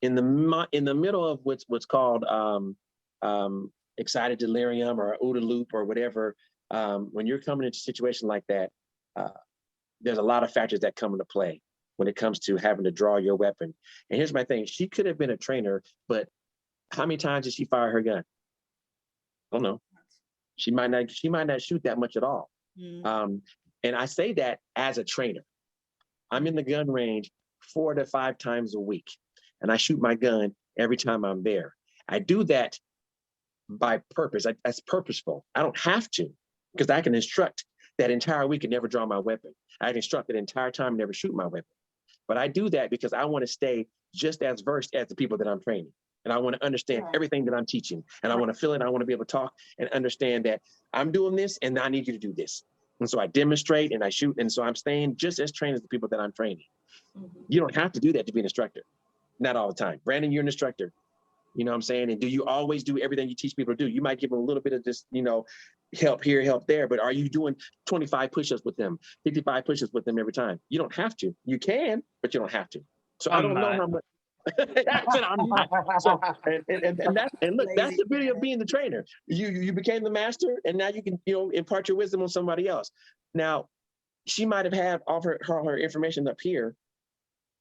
In the middle of what's called excited delirium or OODA loop or whatever, when you're coming into a situation like that, there's a lot of factors that come into play when it comes to having to draw your weapon. And here's my thing. She could have been a trainer, but how many times did she fire her gun? I don't know. She might not shoot that much at all. And I say that as a trainer. I'm in the gun range 4 to 5 times a week, and I shoot my gun every time I'm there. I do that by purpose. That's purposeful. I don't have to, because I can instruct that entire week and never draw my weapon. I'd instruct that entire time and never shoot my weapon. But I do that because I want to stay just as versed as the people that I'm training. And I want to understand everything that I'm teaching. And I want to feel it. I want to be able to talk and understand that I'm doing this and I need you to do this. And so I demonstrate and I shoot. And so I'm staying just as trained as the people that I'm training. You don't have to do that to be an instructor. Not all the time. Brandon, you're an instructor. You know what I'm saying? And do you always do everything you teach people to do? You might give them a little bit of this, help here, help there, but are you doing 25 push-ups with them, 55 push-ups with them every time? You don't have to. You can, but you don't have to. So I don't know how much. I said I'm not. So and look, that's the beauty of being the trainer. You became the master, and now you can impart your wisdom on somebody else. Now, she might have had all her information up here,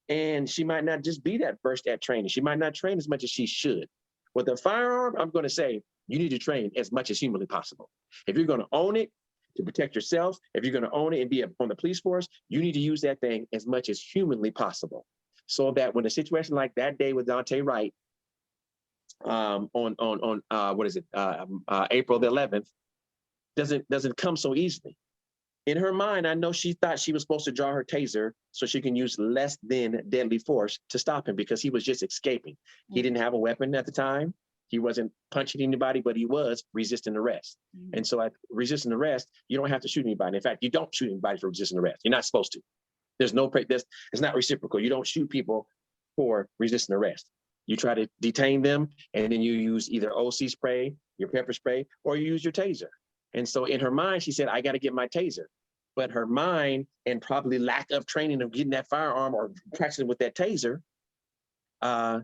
and she might not just be that versed at training. She might not train as much as she should. With a firearm, I'm going to say you need to train as much as humanly possible. If you're going to own it to protect yourself, if you're going to own it and be on the police force, you need to use that thing as much as humanly possible. So that when a situation like that day with Dante Wright on April the 11th doesn't come so easily. In her mind, I know she thought she was supposed to draw her taser so she can use less than deadly force to stop him because he was just escaping. He didn't have a weapon at the time. He wasn't punching anybody, but he was resisting arrest. And so at resisting arrest, you don't have to shoot anybody. In fact, you don't shoot anybody for resisting arrest. You're not supposed to. It's not reciprocal. You don't shoot people for resisting arrest. You try to detain them, and then you use either OC spray, your pepper spray, or you use your taser. And so in her mind, she said, I got to get my taser. But her mind and probably lack of training of getting that firearm or practicing with that taser,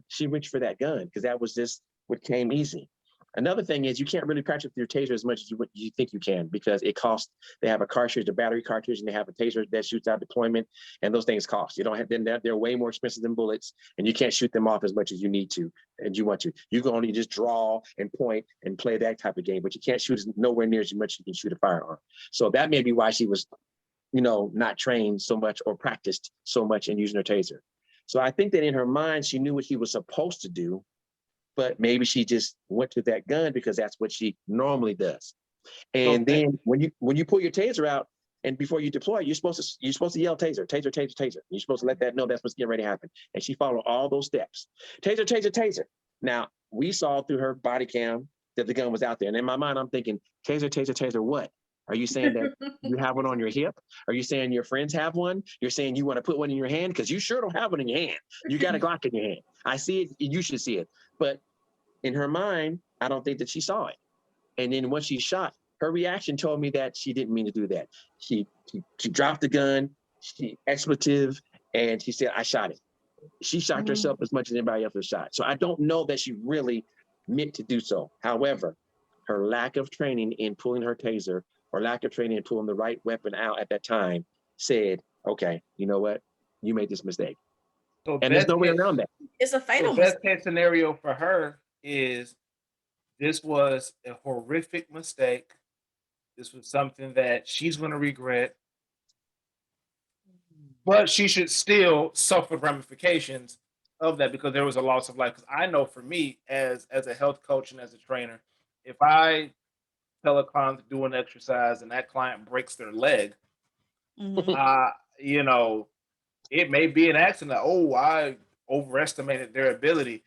she reached for that gun because that was just what came easy. Another thing is you can't really practice with your taser as much as you think you can because it costs. They have a cartridge, a battery cartridge, and they have a taser that shoots out deployment, and those things cost. You don't have. Then they're way more expensive than bullets, and you can't shoot them off as much as you need to and you want to. You can only just draw and point and play that type of game, but you can't shoot nowhere near as much as you can shoot a firearm. So that may be why she was, not trained so much or practiced so much in using her taser. So I think that in her mind, she knew what she was supposed to do, but maybe she just went to that gun because that's what she normally does. And then when you pull your taser out and before you deploy, you're supposed to yell taser, taser, taser, taser. You're supposed to let that know that's what's getting ready to happen. And she followed all those steps. Taser, taser, taser. Now we saw through her body cam that the gun was out there. And in my mind, I'm thinking, taser, taser, taser, what? Are you saying that you have one on your hip? Are you saying your friends have one? You're saying you want to put one in your hand? Because you sure don't have one in your hand. You got a Glock in your hand. I see it. You should see it. But in her mind, I don't think that she saw it. And then once she shot, her reaction told me that she didn't mean to do that. She dropped the gun, she expletive, and she said, I shot it. She shocked herself as much as anybody else was shot. So I don't know that she really meant to do so. However, her lack of training in pulling her taser or lack of training in pulling the right weapon out at that time said, okay, you know what? You made this mistake. So and there's no way around that. It's a fatal best mistake. case scenario for her is this was a horrific mistake. This was something that she's going to regret, but she should still suffer ramifications of that because there was a loss of life. Because I know for me, as a health coach and as a trainer, if I tell a client to do an exercise and that client breaks their leg, it may be an accident. Oh, I overestimated their ability.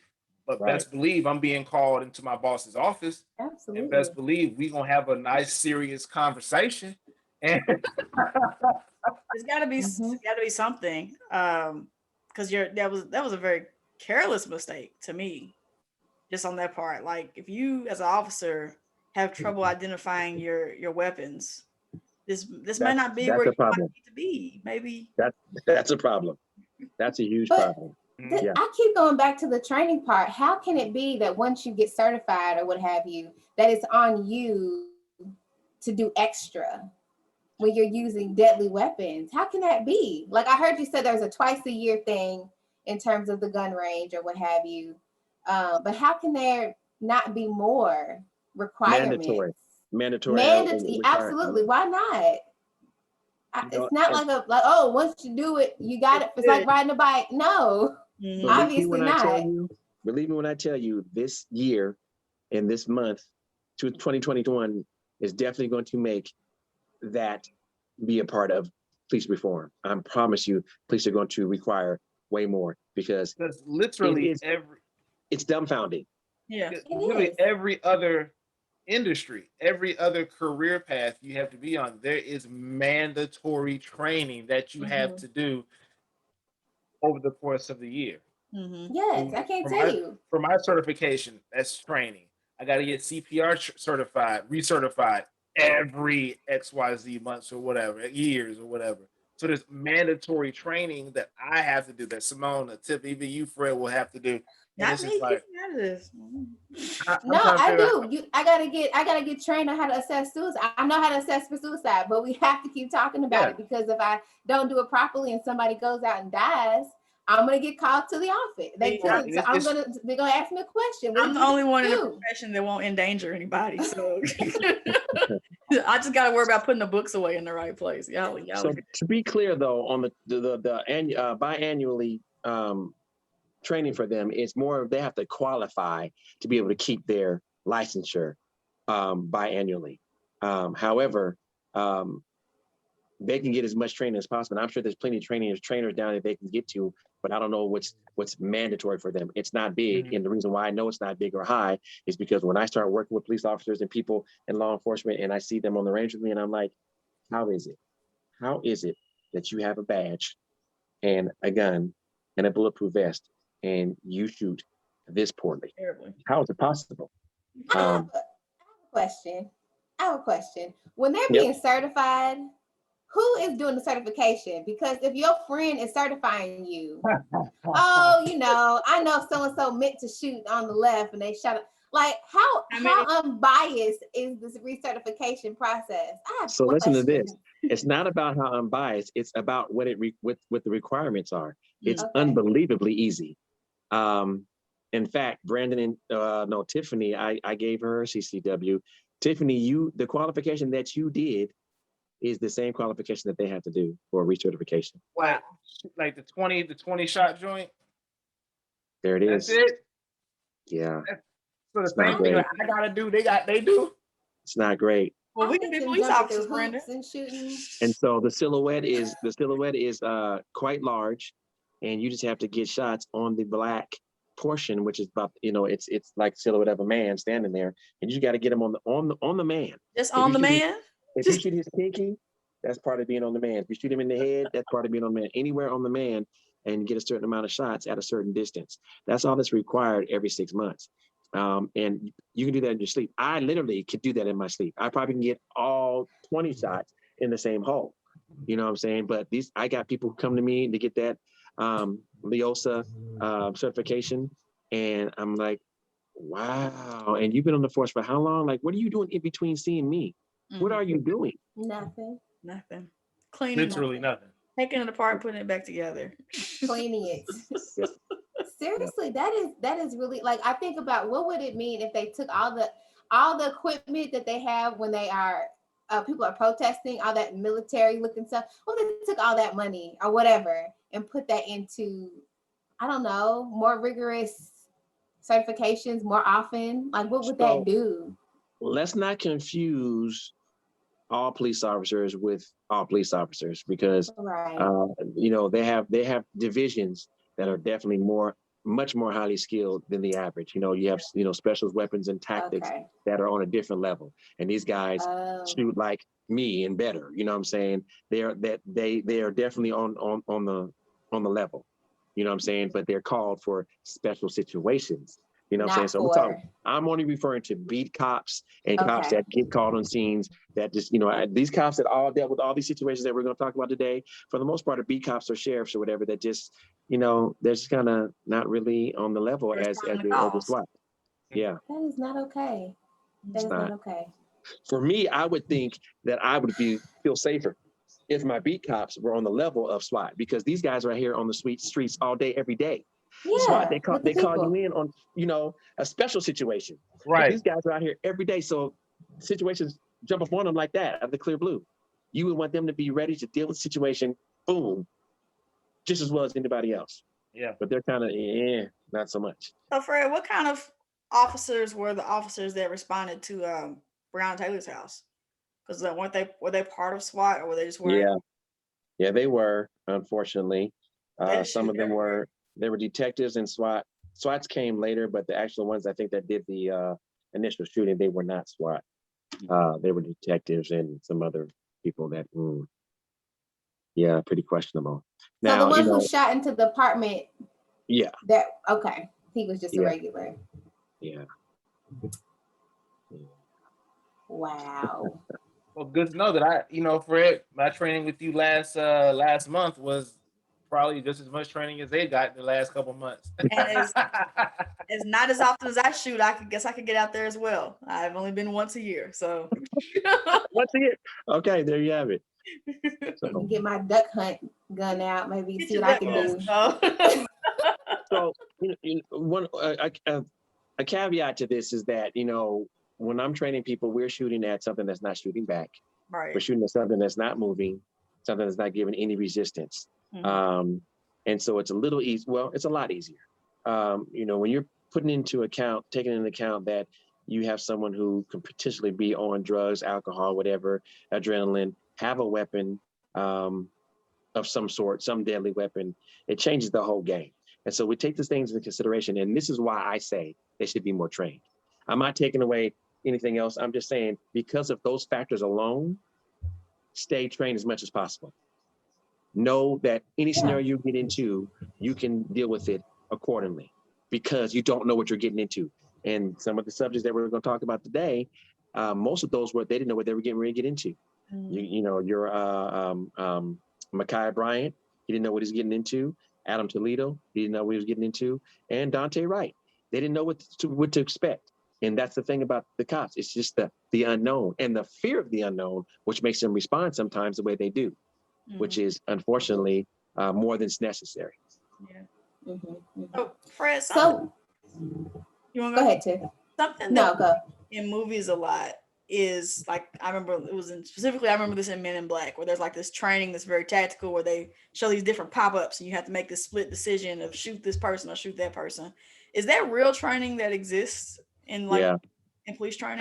But best believe I'm being called into my boss's office. Absolutely. And best believe we're gonna have a nice, serious conversation. And It's gotta be something. Because that was a very careless mistake to me, just on that part. Like if you as an officer have trouble identifying your weapons, this might not be where you might need to be. Maybe that's a problem. That's a huge problem. Yeah. I keep going back to the training part. How can it be that once you get certified or what have you, that it's on you to do extra when you're using deadly weapons? How can that be? Like I heard you said there's a twice a year thing in terms of the gun range or what have you. But how can there not be more requirements? Mandatory. Absolutely. Why not? It's not like once you do it, you got it. It's like riding a bike. No, obviously not. Believe me when I tell you, this year and this month, 2021, is definitely going to make that be a part of police reform. I promise you, police are going to require way more because Because literally it's dumbfounding. Yeah. literally every other industry, every other career path you have to be on, there is mandatory training that you have to do over the course of the year. Yes, I can't tell you. For my certification, that's training. I got to get CPR certified, recertified every XYZ months or whatever, years or whatever. So there's mandatory training that I have to do, that Simone, Tip, even you, Fred, will have to do. And Not it's me just like, keeping out of this. No, trying to I figure do. out- I gotta get trained on how to assess suicide. I know how to assess for suicide, but we have to keep talking about it because if I don't do it properly and somebody goes out and dies, I'm gonna get called to the office. They're gonna ask me a question. I'm the only one in the profession that won't endanger anybody. So I just gotta worry about putting the books away in the right place. Y'all. So to be clear though, on the biannually training for them, it's more they have to qualify to be able to keep their licensure biannually. However, they can get as much training as possible. And I'm sure there's plenty of trainers down that they can get to, but I don't know what's mandatory for them. It's not big. And the reason why I know it's not big or high is because when I start working with police officers and people in law enforcement and I see them on the range with me and I'm like, how is it? How is it that you have a badge and a gun and a bulletproof vest and you shoot this poorly? How is it possible? I have a question. When they're being certified, who is doing the certification? Because if your friend is certifying you, I know so-and-so meant to shoot on the left and they shot it. Like how unbiased is this recertification process? So listen to this. It's not about how unbiased. It's about what what the requirements are. It's unbelievably easy. In fact, Brandon and Tiffany, I gave her CCW. Tiffany, the qualification that you did is the same qualification that they have to do for recertification. Wow. Like the 20 shot joint. There it is. That's it. Yeah. So the same thing I gotta do, they do. It's not great. Well, we can be police officers, Brandon. And so the silhouette is quite large, and you just have to get shots on the black portion, which is about it's like silhouette of a man standing there, and you just got to get him on the man. Just on the man. If you shoot his pinky, that's part of being on the man. If you shoot him in the head, that's part of being on the man. Anywhere on the man, and get a certain amount of shots at a certain distance. That's all that's required every 6 months. And you can do that in your sleep. I literally could do that in my sleep. I probably can get all 20 shots in the same hole. You know what I'm saying? But I got people who come to me to get that LEOSA certification, and I'm like, wow. And you've been on the force for how long? Like, what are you doing in between seeing me? What are you doing? Nothing. Cleaning. Literally nothing. Taking it apart, putting it back together. Cleaning it. Seriously, that is really, like, I think about what would it mean if they took all the equipment that they have when they are people are protesting, all that military looking stuff. What if they took all that money or whatever and put that into, I don't know, more rigorous certifications more often? Like, what would that do? Let's not confuse all police officers with all police officers, because they have divisions that are definitely much more highly skilled than the average. You have special weapons and tactics that are on a different level, and these guys shoot like me and better. You know what I'm saying? They are definitely on the level. You know what I'm saying? But they're called for special situations. You know what I'm saying? So I'm only referring to beat cops and cops that get called on scenes that just, these cops that all dealt with all these situations that we're going to talk about today, for the most part, are beat cops or sheriffs or whatever that just, they're just kind of not really on the level as the SWAT. Yeah. That is not okay. That is not okay. For me, I would think that I would feel safer if my beat cops were on the level of SWAT, because these guys are here on the streets all day, every day. Yeah, SWAT, they call you in on, a special situation. Right. But these guys are out here every day. So situations jump upon them like that out of the clear blue. You would want them to be ready to deal with the situation, boom, just as well as anybody else. Yeah. But they're kind of, not so much. So Fred, what kind of officers were the officers that responded to Brown Taylor's house? Was that were they part of SWAT or were they just wearing? Yeah, yeah, they were, unfortunately. They Some shoot of them everywhere. they were detectives and SWAT. SWATs came later, but the actual ones I think that did the initial shooting, they were not SWAT. They were detectives and some other people that, yeah, pretty questionable. So the Now, one who shot into the apartment, yeah, that okay, he was just a yeah, regular. yeah. Wow. Well, good to know that Fred, my training with you last month was probably just as much training as they got in the last couple months. And it's not as often as I shoot. Guess I could get out there as well. I've only been once a year, so. Once again, okay, there you have it. So, Get my duck hunt gun out, maybe Get see your what I duck can guns. do. Oh. so one a caveat to this is that when I'm training people, we're shooting at something that's not shooting back. Right. We're shooting at something that's not moving, something that's not giving any resistance. And so it's a little easy. Well, it's a lot easier. When you're taking into account that you have someone who can potentially be on drugs, alcohol, whatever, adrenaline, have a weapon of some sort, some deadly weapon, it changes the whole game. And so we take these things into consideration. And this is why I say they should be more trained. I'm not taking away anything else. I'm just saying, because of those factors alone, stay trained as much as possible. Know that any scenario you get into, you can deal with it accordingly, because you don't know what you're getting into. And some of the subjects that we're going to talk about today, most of those they didn't know what they were getting ready to get into. Your Ma'Khia Bryant, he didn't know what he's getting into. Adam Toledo, he didn't know what he was getting into. And Dante Wright, they didn't know what to expect. And that's the thing about the cops. It's just the unknown and the fear of the unknown, which makes them respond sometimes the way they do, which is unfortunately more than necessary. Yeah. Oh, Fred, So you want to go ahead, Tiff. Something that go in movies a lot is like, I remember I remember this in Men in Black, where there's like this training that's very tactical, where they show these different pop-ups and you have to make this split decision of shoot this person or shoot that person. Is that real training that exists in in police training?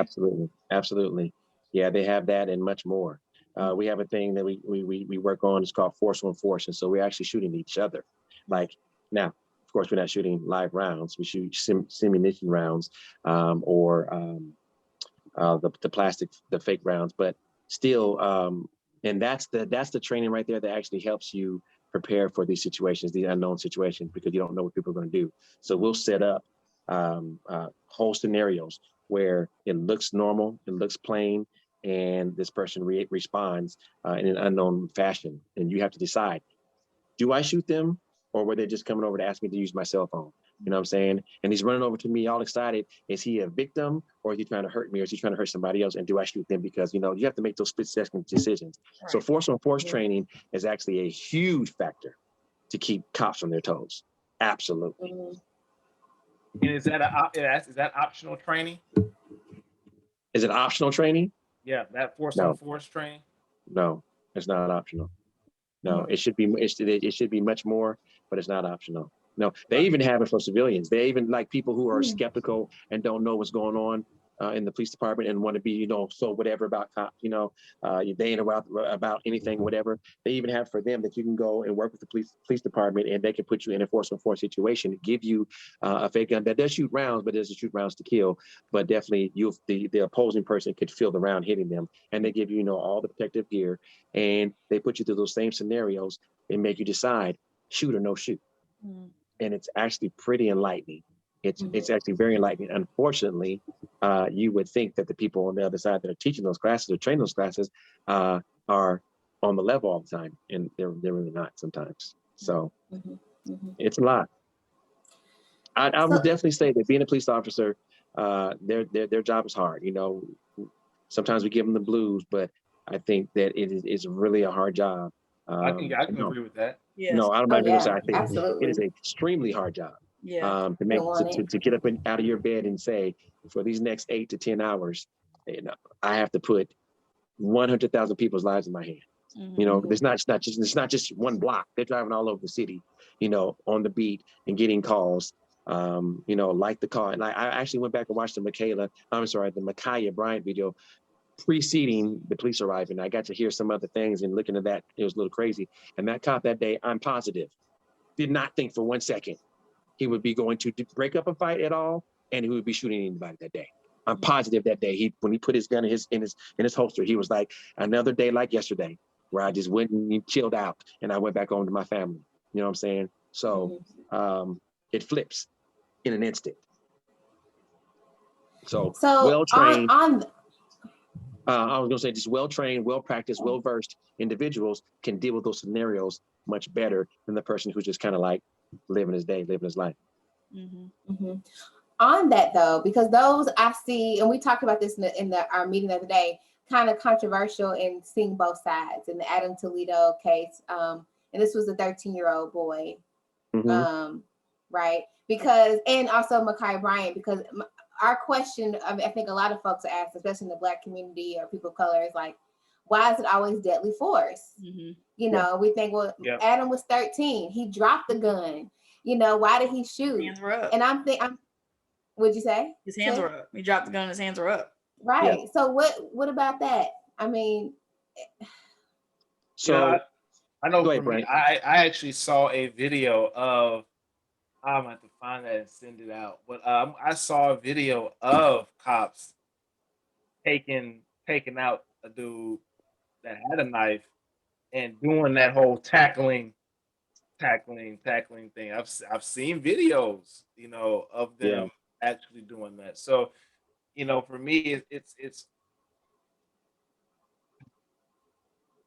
Absolutely. Yeah, they have that and much more. We have a thing that we work on. It's called force on force, and so we're actually shooting each other. Like now, of course, we're not shooting live rounds. We shoot simunition rounds, or the fake rounds. But still, and that's the training right there that actually helps you prepare for these situations, these unknown situations, because you don't know what people are going to do. So we'll set up whole scenarios where it looks normal, it looks plain, and this person responds in an unknown fashion. And you have to decide, do I shoot them, or were they just coming over to ask me to use my cell phone? You know what I'm saying? And he's running over to me all excited. Is he a victim, or is he trying to hurt me, or is he trying to hurt somebody else? And do I shoot them? Because, you have to make those split-second decisions. Right. So force on force training is actually a huge factor to keep cops on their toes. Absolutely. And is that optional training? Is it optional training? Yeah, that force on force training. No, it's not optional. No, it should be much more, but it's not optional. No, they even have it for civilians. They even, like, people who are skeptical and don't know what's going on in the police department and want to be, so whatever about cops, they ain't about anything, whatever. They even have for them that you can go and work with the police department, and they can put you in a force on force situation, give you a fake gun that does shoot rounds, but doesn't shoot rounds to kill. But definitely the opposing person could feel the round hitting them, and they give you, all the protective gear, and they put you through those same scenarios and make you decide, shoot or no shoot. And it's actually pretty enlightening. It's actually very enlightening. Unfortunately, you would think that the people on the other side that are teaching those classes or training those classes are on the level all the time, and they're really not sometimes. So it's a lot. I would definitely say that being a police officer, their job is hard. Sometimes we give them the blues, but I think that it's really a hard job. I can agree with that. Yes. No, I don't mind doing so. I think absolutely. it is an extremely hard job. Yeah. To get up out of your bed and say, for these next 8 to 10 hours, I have to put 100,000 people's lives in my hands. It's not just one block. They're driving all over the city, on the beat and getting calls. Like the call. And I actually went back and watched the Ma'Khia Bryant video preceding the police arriving. I got to hear some other things, and looking at that, it was a little crazy. And that cop that day, I'm positive, did not think for 1 second he would be going to break up a fight at all, and he would be shooting anybody that day. I'm positive that day, when he put his gun in his holster, he was like, another day like yesterday, where I just went and chilled out, and I went back home to my family. You know what I'm saying? So it flips in an instant. So well trained. I was going to say, just well-trained, well-practiced, well-versed individuals can deal with those scenarios much better than the person who's just kind of like living his day, living his life. On that though, because those I see, and we talked about this in our meeting the other day, kind of controversial in seeing both sides in the Adam Toledo case. And this was a 13-year-old boy, right? Because, and also Ma'Khia Bryant, because our question, I think a lot of folks are asked, especially in the Black community or people of color, is like, why is it always deadly force? You know, we think, well, Adam was 13. He dropped the gun. You know, why did he shoot? His hands were up. And what'd you say? His hands were up. He dropped the gun, his hands were up. Right. Yeah. So what about that? I mean, so I know for me, I actually saw a video of, I'm going to have to find that and send it out. But I saw a video of cops taking out a dude that had a knife and doing that whole tackling thing. I've seen videos, you know, of them actually doing that. So, you know, for me, it's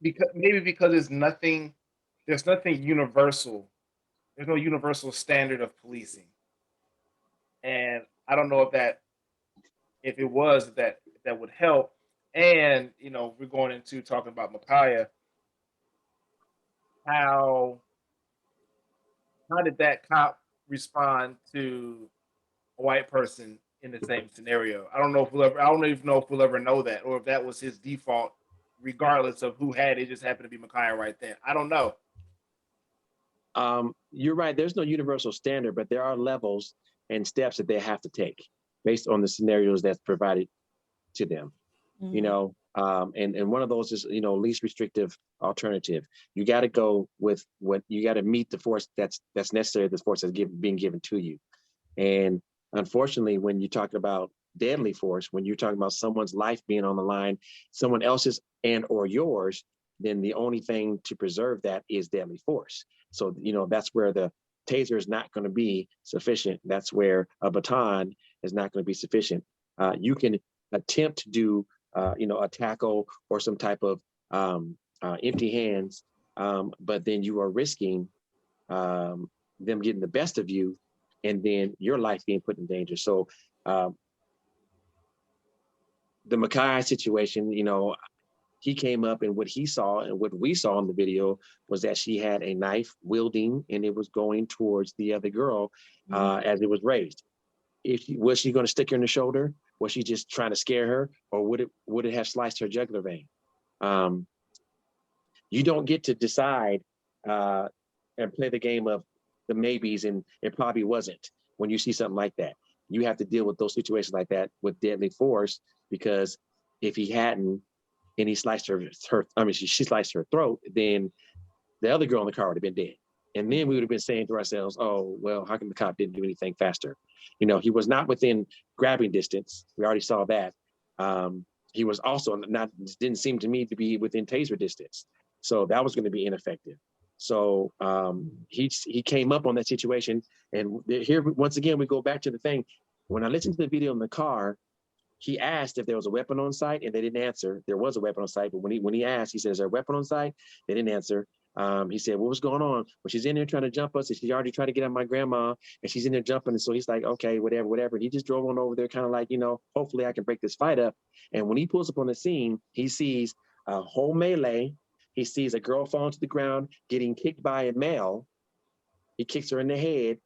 because there's nothing universal. There's no universal standard of policing. And I don't know if it was that would help. And, you know, we're going into talking about Ma'Khia. How did that cop respond to a white person in the same scenario? I don't even know if we'll ever know that, or if that was his default, regardless of who had it. Just happened to be Ma'Khia right then. I don't know. You're right. There's no universal standard, but there are levels and steps that they have to take based on the scenarios that's provided to them. You know, and one of those is, you know, least restrictive alternative. You got to go with what you got to meet the force that's necessary. The force that's being given to you. And unfortunately, when you talk about deadly force, when you're talking about someone's life being on the line, someone else's and or yours, then the only thing to preserve that is deadly force. So, you know, that's where the taser is not going to be sufficient. That's where a baton is not going to be sufficient. You can attempt to do, you know, a tackle or some type of empty hands, but then you are risking them getting the best of you, and then your life being put in danger. So the Ma'Khia situation, you know, he came up, and what he saw and what we saw in the video was that she had a knife wielding, and it was going towards the other girl as it was raised. Was she going to stick her in the shoulder? Was she just trying to scare her, or would it have sliced her jugular vein? You don't get to decide and play the game of the maybes, and it probably wasn't when you see something like that. You have to deal with those situations like that with deadly force, because if he hadn't, and he sliced she sliced her throat, then the other girl in the car would have been dead. And then we would have been saying to ourselves, oh, well, how come the cop didn't do anything faster? You know, he was not within grabbing distance. We already saw that. He was also didn't seem to me to be within taser distance. So that was going to be ineffective. So he came up on that situation. And here, once again, we go back to the thing. When I listened to the video in the car, he asked if there was a weapon on site, and they didn't answer. There was a weapon on site, but when he asked, he said, is there a weapon on site? They didn't answer. He said, what was going on? Well, she's in there trying to jump us, and she already tried to get at my grandma, and she's in there jumping. And so he's like, okay, whatever. And he just drove on over there, kind of like, you know, hopefully I can break this fight up. And when he pulls up on the scene, he sees a whole melee. He sees a girl fall to the ground, getting kicked by a male. He kicks her in the head.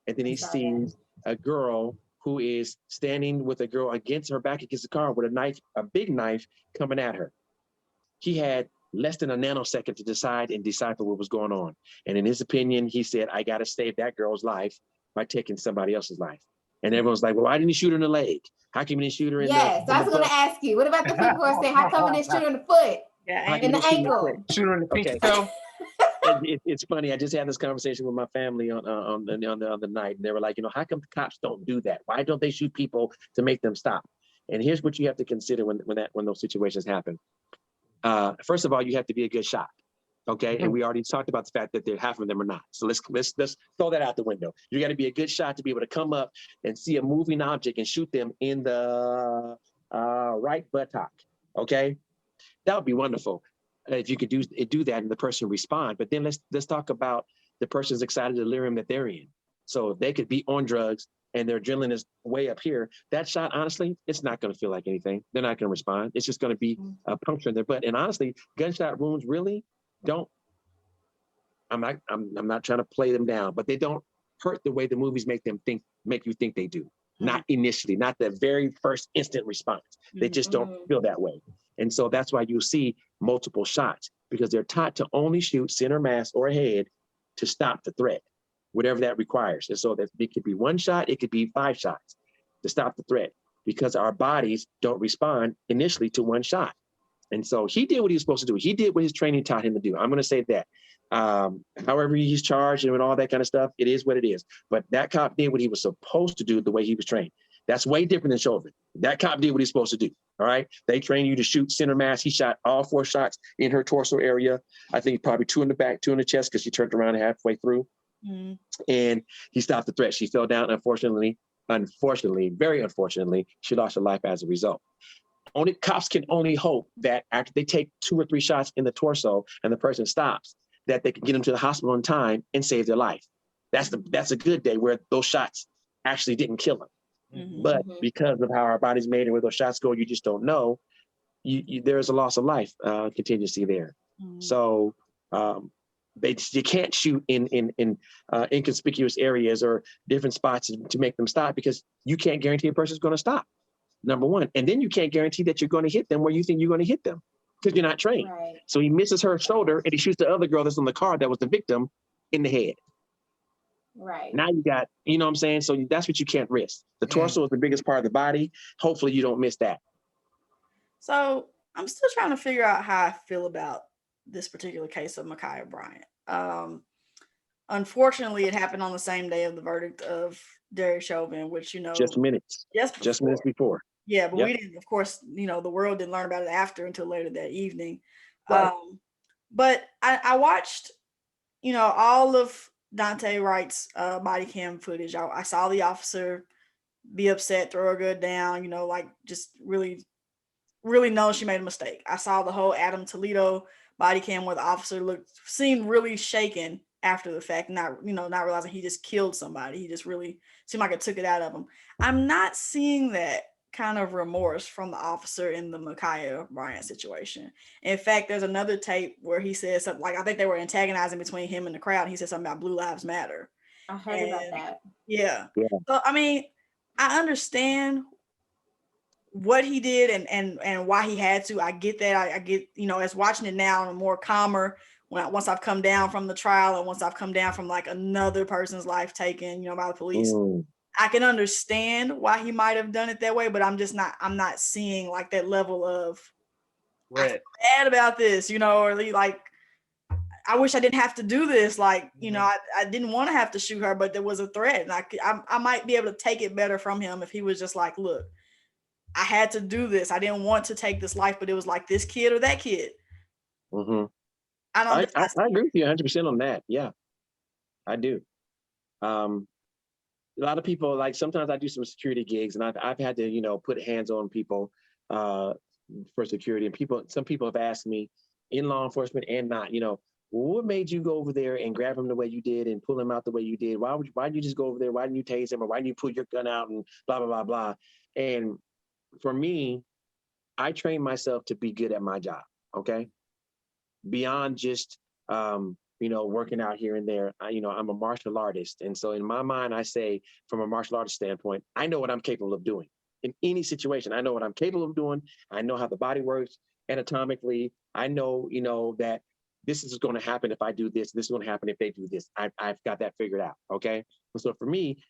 And then he sees a girl who is standing with a girl against her back against the car with a knife, a big knife coming at her. He had less than a nanosecond to decide and decipher what was going on. And in his opinion, he said, I got to save that girl's life by taking somebody else's life. And everyone's like, well, why didn't you shoot her in the leg? How come you didn't shoot her in Yes, the I was going butt? to ask you. What about the people who are saying, how come we didn't shoot her in the foot, Yeah, How ain't come in you the didn't shoot her in the foot? ankle? Shoot her in the pinky Okay. toe. It's funny. I just had this conversation with my family on the night, and they were like, how come the cops don't do that? Why don't they shoot people to make them stop? And here's what you have to consider when those situations happen. First of all, you have to be a good shot. Okay, and we already talked about the fact that half of them are not. So let's throw that out the window. You got to be a good shot to be able to come up and see a moving object and shoot them in the right buttock. Okay, that would be wonderful if you could do that and the person respond. But then let's talk about the person's excited delirium that they're in. So if they could be on drugs and their adrenaline is way up here, that shot, honestly, it's not going to feel like anything. They're not going to respond. It's just going to be a puncture in their butt. And honestly, gunshot wounds really don't. I'm not trying to play them down, but they don't hurt the way the movies make you think they do. Not initially, not the very first instant response. They just don't feel that way. And so that's why you'll see multiple shots, because they're taught to only shoot center mass or head to stop the threat, whatever that requires. And so that it could be one shot, it could be 5 shots to stop the threat, because our bodies don't respond initially to one shot. And so he did what he was supposed to do. He did what his training taught him to do. I'm going to say that. However he's charged and all that kind of stuff, it is what it is. But that cop did what he was supposed to do the way he was trained. That's way different than Chauvin. That cop did what he's supposed to do. All right. They train you to shoot center mass. He shot all 4 shots in her torso area. I think probably 2 in the back, 2 in the chest, because she turned around halfway through. And he stopped the threat. She fell down. Unfortunately, very unfortunately, she lost her life as a result. Cops can only hope that after they take 2 or 3 shots in the torso and the person stops, that they can get them to the hospital in time and save their life. That's a good day where those shots actually didn't kill them. But because of how our body's made and where those shots go, you just don't know. There's a loss of life contingency there. So you can't shoot in inconspicuous areas or different spots to make them stop, because you can't guarantee a person's going to stop. Number one. And then you can't guarantee that you're going to hit them where you think you're going to hit them, because you're not trained. Right. So he misses her shoulder and he shoots the other girl that's on the car that was the victim in the head. Right. Now you got, you know what I'm saying? So that's what you can't risk. The torso is the biggest part of the body. Hopefully you don't miss that. So I'm still trying to figure out how I feel about this particular case of Ma'Khia Bryant. Unfortunately, it happened on the same day of the verdict of Derek Chauvin, which, Just minutes before. Yeah, but we didn't, of course, the world didn't learn about it after until later that evening. Right. But I watched, all of Dante Wright's body cam footage. I saw the officer be upset, throw her good down, like just really, really know she made a mistake. I saw the whole Adam Toledo body cam where the officer seemed really shaken after the fact, not realizing he just killed somebody. He just really seemed like it took it out of him. I'm not seeing that kind of remorse from the officer in the Ma'Khia Bryant situation. In fact, there's another tape where he says something like, I think they were antagonizing between him and the crowd. And he said something about Blue Lives Matter. I heard about that. Yeah. So, I mean, I understand what he did and why he had to. I get that. I get, as watching it now, I'm more calmer once I've come down from the trial and once I've come down from like another person's life taken, by the police. I can understand why he might have done it that way, but I'm not seeing like that level of I feel bad about this, or like, I wish I didn't have to do this. Like, I didn't want to have to shoot her, but there was a threat. And I might be able to take it better from him if he was just like, look, I had to do this. I didn't want to take this life, but it was like this kid or that kid. I agree with you 100% on that. Yeah, I do. A lot of people, like, sometimes I do some security gigs and I've had to, put hands on people for security. And some people have asked me in law enforcement and not, what made you go over there and grab him the way you did and pull him out the way you did? Why did you just go over there? Why didn't you tase him? Or why didn't you pull your gun out and blah, blah, blah, blah. And for me, I train myself to be good at my job. Okay. Beyond just, working out here and there, I'm a martial artist. And so in my mind, I say from a martial artist standpoint, I know what I'm capable of doing in any situation. I know what I'm capable of doing. I know how the body works anatomically. I know, that this is going to happen if I do this. This is going to happen if they do this. I've got that figured out. Okay. So for me,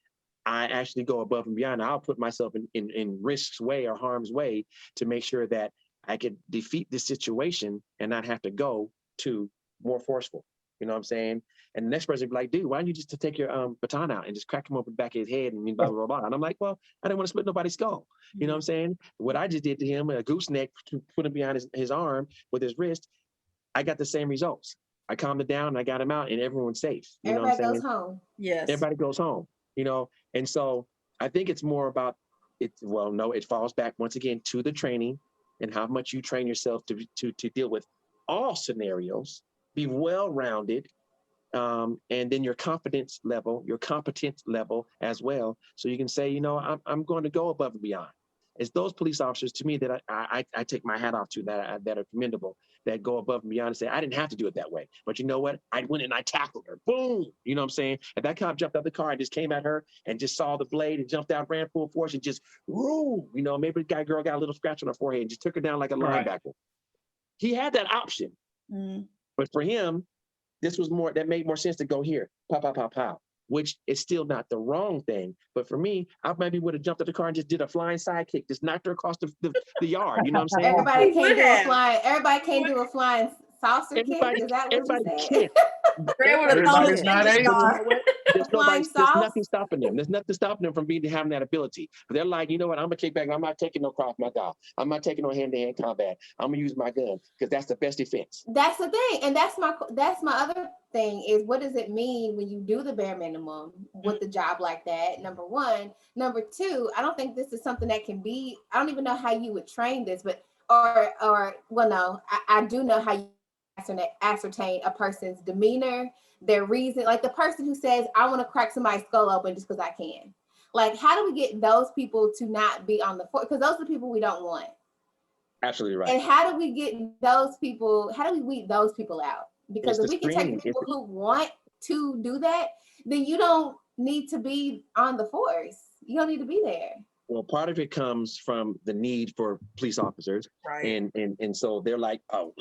I actually go above and beyond. I'll put myself in risk's way or harm's way to make sure that I could defeat this situation and not have to go to more forceful. You know what I'm saying? And the next person would be like, dude, why don't you just take your baton out and just crack him open the back of his head and blah, blah, blah. And I'm like, well, I didn't want to split nobody's skull. You know what I'm saying? What I just did to him, a gooseneck, to put him behind his arm with his wrist, I got the same results. I calmed it down and I got him out and everyone's safe. You know what I'm Everybody saying? goes home. Yes. Everybody goes home, you know? And so I think it's more about it. Well, no, it falls back once again to the training and how much you train yourself to deal with all scenarios, be well-rounded, and then your confidence level, your competence level as well. So you can say, you know, I'm going to go above and beyond. It's those police officers to me that I take my hat off to that are commendable, that go above and beyond and say, I didn't have to do it that way. But you know what? I went and I tackled her. Boom. You know what I'm saying? If that cop jumped out the car and just came at her and just saw the blade and jumped out, ran full force and just, woo, you know, maybe the girl got a little scratch on her forehead and just took her down like a linebacker. He had that option. But for him, this was more, that made more sense to go here, pow, pow, pow, pow, which is still not the wrong thing. But for me, I maybe would have jumped at the car and just did a flying sidekick, just knocked her across the yard. You know what I'm saying? Everybody can't do a flying saucer kick. Is that what you said? Can't. Greg would have thrown his Everybody's not ninja able. star. You know what? There's nothing stopping them. There's nothing stopping them from having that ability. But they're like, you know what? I'm gonna kick back. I'm not taking no Krav Maga. I'm not taking no hand-to-hand combat. I'm gonna use my gun because that's the best defense. That's the thing, and that's my other thing is, what does it mean when you do the bare minimum with the job like that? Number one. Number two, I don't think this is something that can be. I don't even know how you would train this, but or well, no, I do know how you ascertain a person's demeanor, their reason, like the person who says, I want to crack somebody's skull open just because I can. Like, how do we get those people to not be on the force? Because those are the people we don't want. Absolutely right. And how do we get those people, how do we weed those people out? Because if we can take people who want to do that, then you don't need to be on the force. You don't need to be there. Well, part of it comes from the need for police officers, Right. and so they're like, oh,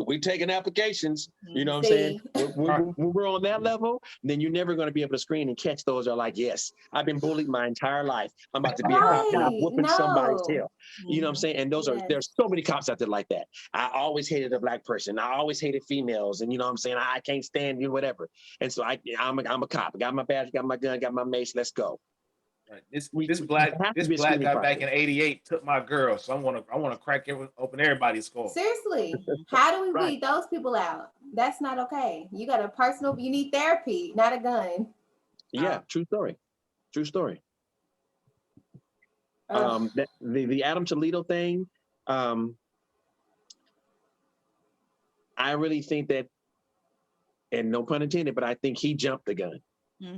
we taking applications. You know what I'm See? saying? When we're on that level, then you're never going to be able to screen and catch those. Are like, yes, I've been bullied my entire life. I'm about to be a cop now, whooping somebody's tail. You know what I'm saying? And there's so many cops out there like that. I always hated a black person. I always hated females, and you know what I'm saying? I can't stand you, whatever. And so I'm a cop. I got my badge, got my gun, got my mace. Let's go. Right. This black guy back in '88 took my girl, so I want to crack open everybody's skull. Seriously, how do we weed those people out? That's not okay. You got you need therapy, not a gun. Yeah, true story. The Adam Toledo thing, I really think that, and no pun intended, but I think he jumped the gun.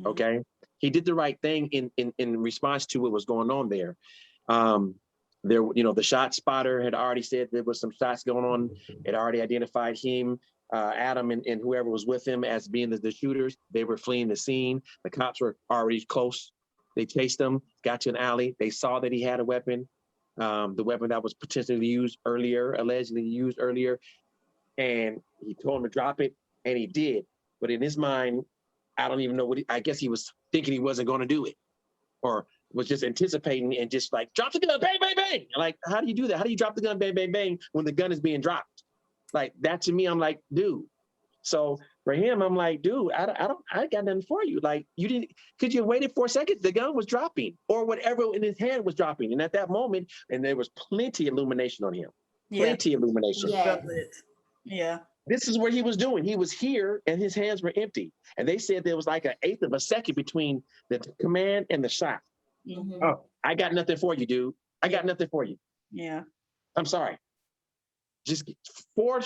Okay, he did the right thing in response to what was going on there. There, you know, the shot spotter had already said there was some shots going on. It already identified him, Adam, and whoever was with him as being the shooters. They were fleeing the scene. The cops were already close. They chased him, got to an alley. They saw that he had a weapon, the weapon that was potentially allegedly used earlier, and he told him to drop it, and he did. But in his mind, I don't even know I guess he was thinking he wasn't going to do it, or was just anticipating and just like, drop the gun, bang, bang, bang. Like, how do you do that? How do you drop the gun, bang, bang, bang, when the gun is being dropped? Like, that to me, I'm like, dude. So for him, I'm like, dude, I got nothing for you. Like, could you have waited 4 seconds? The gun was dropping, or whatever in his hand was dropping. And at that moment, and there was plenty of illumination on him. Plenty of illumination. Yeah. This is what he was doing. He was here and his hands were empty. And they said there was like an eighth of a second between the command and the shot. Oh, I got nothing for you, dude. I got nothing for you. Yeah. I'm sorry. Just 4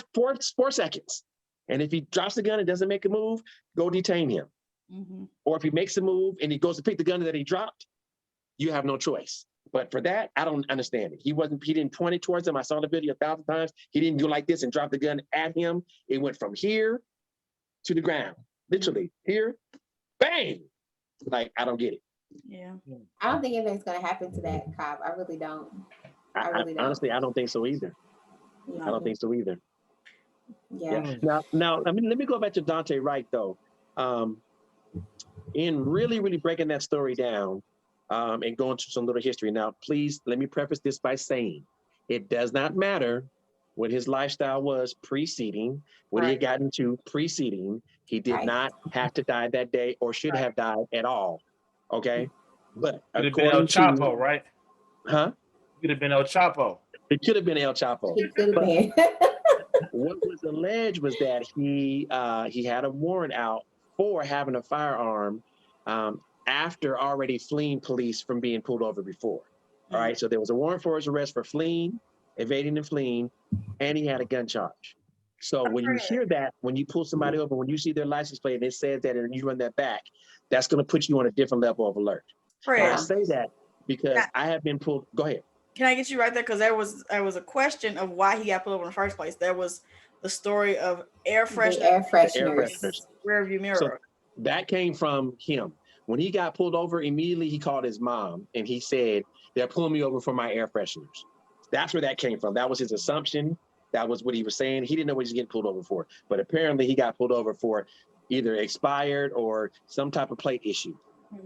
seconds. And if he drops the gun and doesn't make a move, go detain him. Or if he makes a move and he goes to pick the gun that he dropped, you have no choice. But for that, I don't understand it. He didn't point it towards him. I saw the video 1,000 times. He didn't go like this and drop the gun at him. It went from here to the ground. Literally, here, bang. Like, I don't get it. Yeah. I don't think anything's gonna happen to that cop. I really don't. I really don't. Honestly, I don't think so either. No. I don't think so either. Yeah. Now, let me go back to Dante Wright though. In really, really breaking that story down, and go into some little history. Now, please let me preface this by saying it does not matter what his lifestyle was preceding, what he had gotten to preceding. He did not have to die that day or should have died at all. Okay. But Could have been El according Chapo, to, right? huh? Could have been El Chapo. It could have been El Chapo. He could have But been. what was alleged was that he had a warrant out for having a firearm after already fleeing police from being pulled over before. All right. So there was a warrant for his arrest for fleeing, evading and fleeing, and he had a gun charge. So when you hear that, when you pull somebody over, when you see their license plate and it says that and you run that back, that's going to put you on a different level of alert. And I say that because I have been pulled. Go ahead. Can I get you right there? Because there was a question of why he got pulled over in the first place. There was the story of air fresheners, rear view mirror. So that came from him. When he got pulled over, immediately he called his mom and he said, they're pulling me over for my air fresheners. That's where that came from. That was his assumption. That was what he was saying. He didn't know what he was getting pulled over for. But apparently he got pulled over for either expired or some type of plate issue.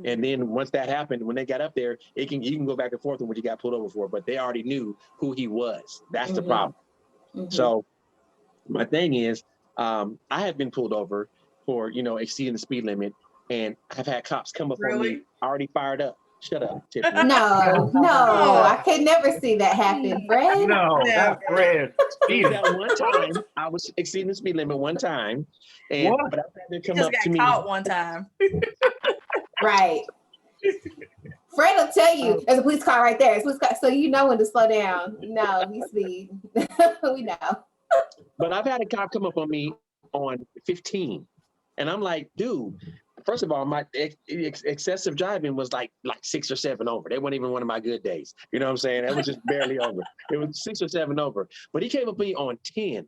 And then once that happened, when they got up there, you can go back and forth on what you got pulled over for, but they already knew who he was. That's the problem. So my thing is, I have been pulled over for, exceeding the speed limit, and I've had cops come up on me already fired up. Shut up, Tiffany. No, I could never see that happen, Fred. No, not Fred. That one time I was exceeding the speed limit one time, and but I've had them come up to me. Caught one time. Right. Fred will tell you there's a police car right there. So you know when to slow down. No, you speed. We know. But I've had a cop come up on me on 15, and I'm like, dude. First of all, my excessive driving was like 6 or 7 over. They weren't even one of my good days. You know what I'm saying? That was just barely over. It was 6 or 7 over. But he came up with me on 10.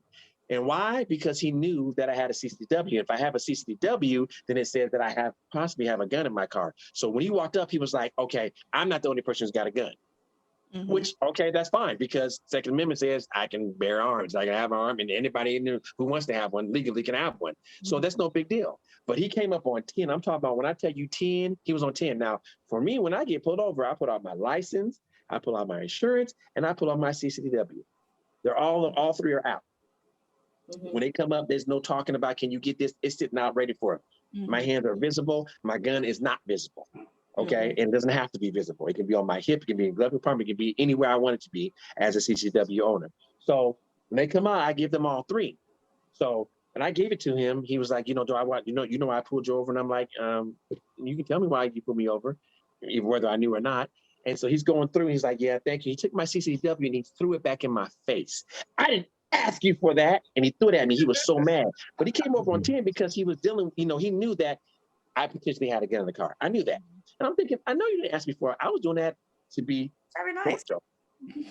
And why? Because he knew that I had a CCW. If I have a CCW, then it says that I possibly have a gun in my car. So when he walked up, he was like, okay, I'm not the only person who's got a gun. Which, okay, that's fine, because Second Amendment says I can bear arms, I can have an arm, and anybody in there who wants to have one legally can have one. So that's no big deal. But he came up on 10. I'm talking about when I tell you 10, he was on 10. Now, for me, when I get pulled over, I put out my license, I pull out my insurance, and I pull out my CCW. They're all three are out. When they come up, there's no talking about, can you get this? It's sitting out ready for them. My hands are visible. My gun is not visible. Okay. And it doesn't have to be visible. It can be on my hip. It can be in glove compartment. It can be anywhere I want it to be as a CCW owner. So when they come out, I give them all three. So when I gave it to him, he was like, do I want, I pulled you over? And I'm like, you can tell me why you put me over, even whether I knew or not. And so he's going through and he's like, yeah, thank you. He took my CCW and he threw it back in my face. I didn't ask you for that. And he threw it at me. He was so mad. But he came over on 10 because he was dealing, he knew that I potentially had a gun in the car. I knew that. And I'm thinking, I know you didn't ask me for it. I was doing that to be very nice.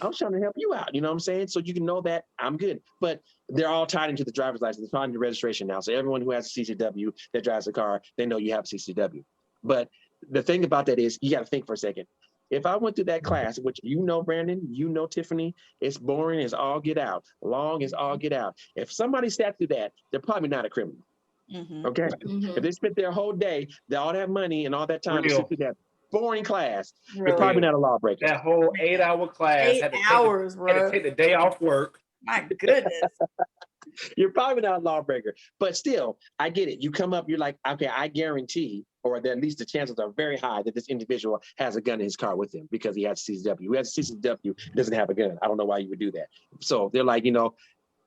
I was trying to help you out. You know what I'm saying? So you can know that I'm good. But they're all tied into the driver's license. They're tied into registration now. So everyone who has a CCW that drives a car, they know you have a CCW. But the thing about that is you got to think for a second. If I went through that class, which Brandon, Tiffany, it's boring as all get out, long as all get out. If somebody sat through that, they're probably not a criminal. Okay. If they spent their whole day, all that money and all that time to sit through that boring class, they're probably not a lawbreaker. That whole 8-hour class, 8 hours, had to take the day off work. My goodness. You're probably not a lawbreaker, but still, I get it. You come up, you're like, okay, I guarantee, or at least the chances are very high that this individual has a gun in his car with him because he has a CCW. Who has a CCW doesn't have a gun. I don't know why you would do that. So they're like,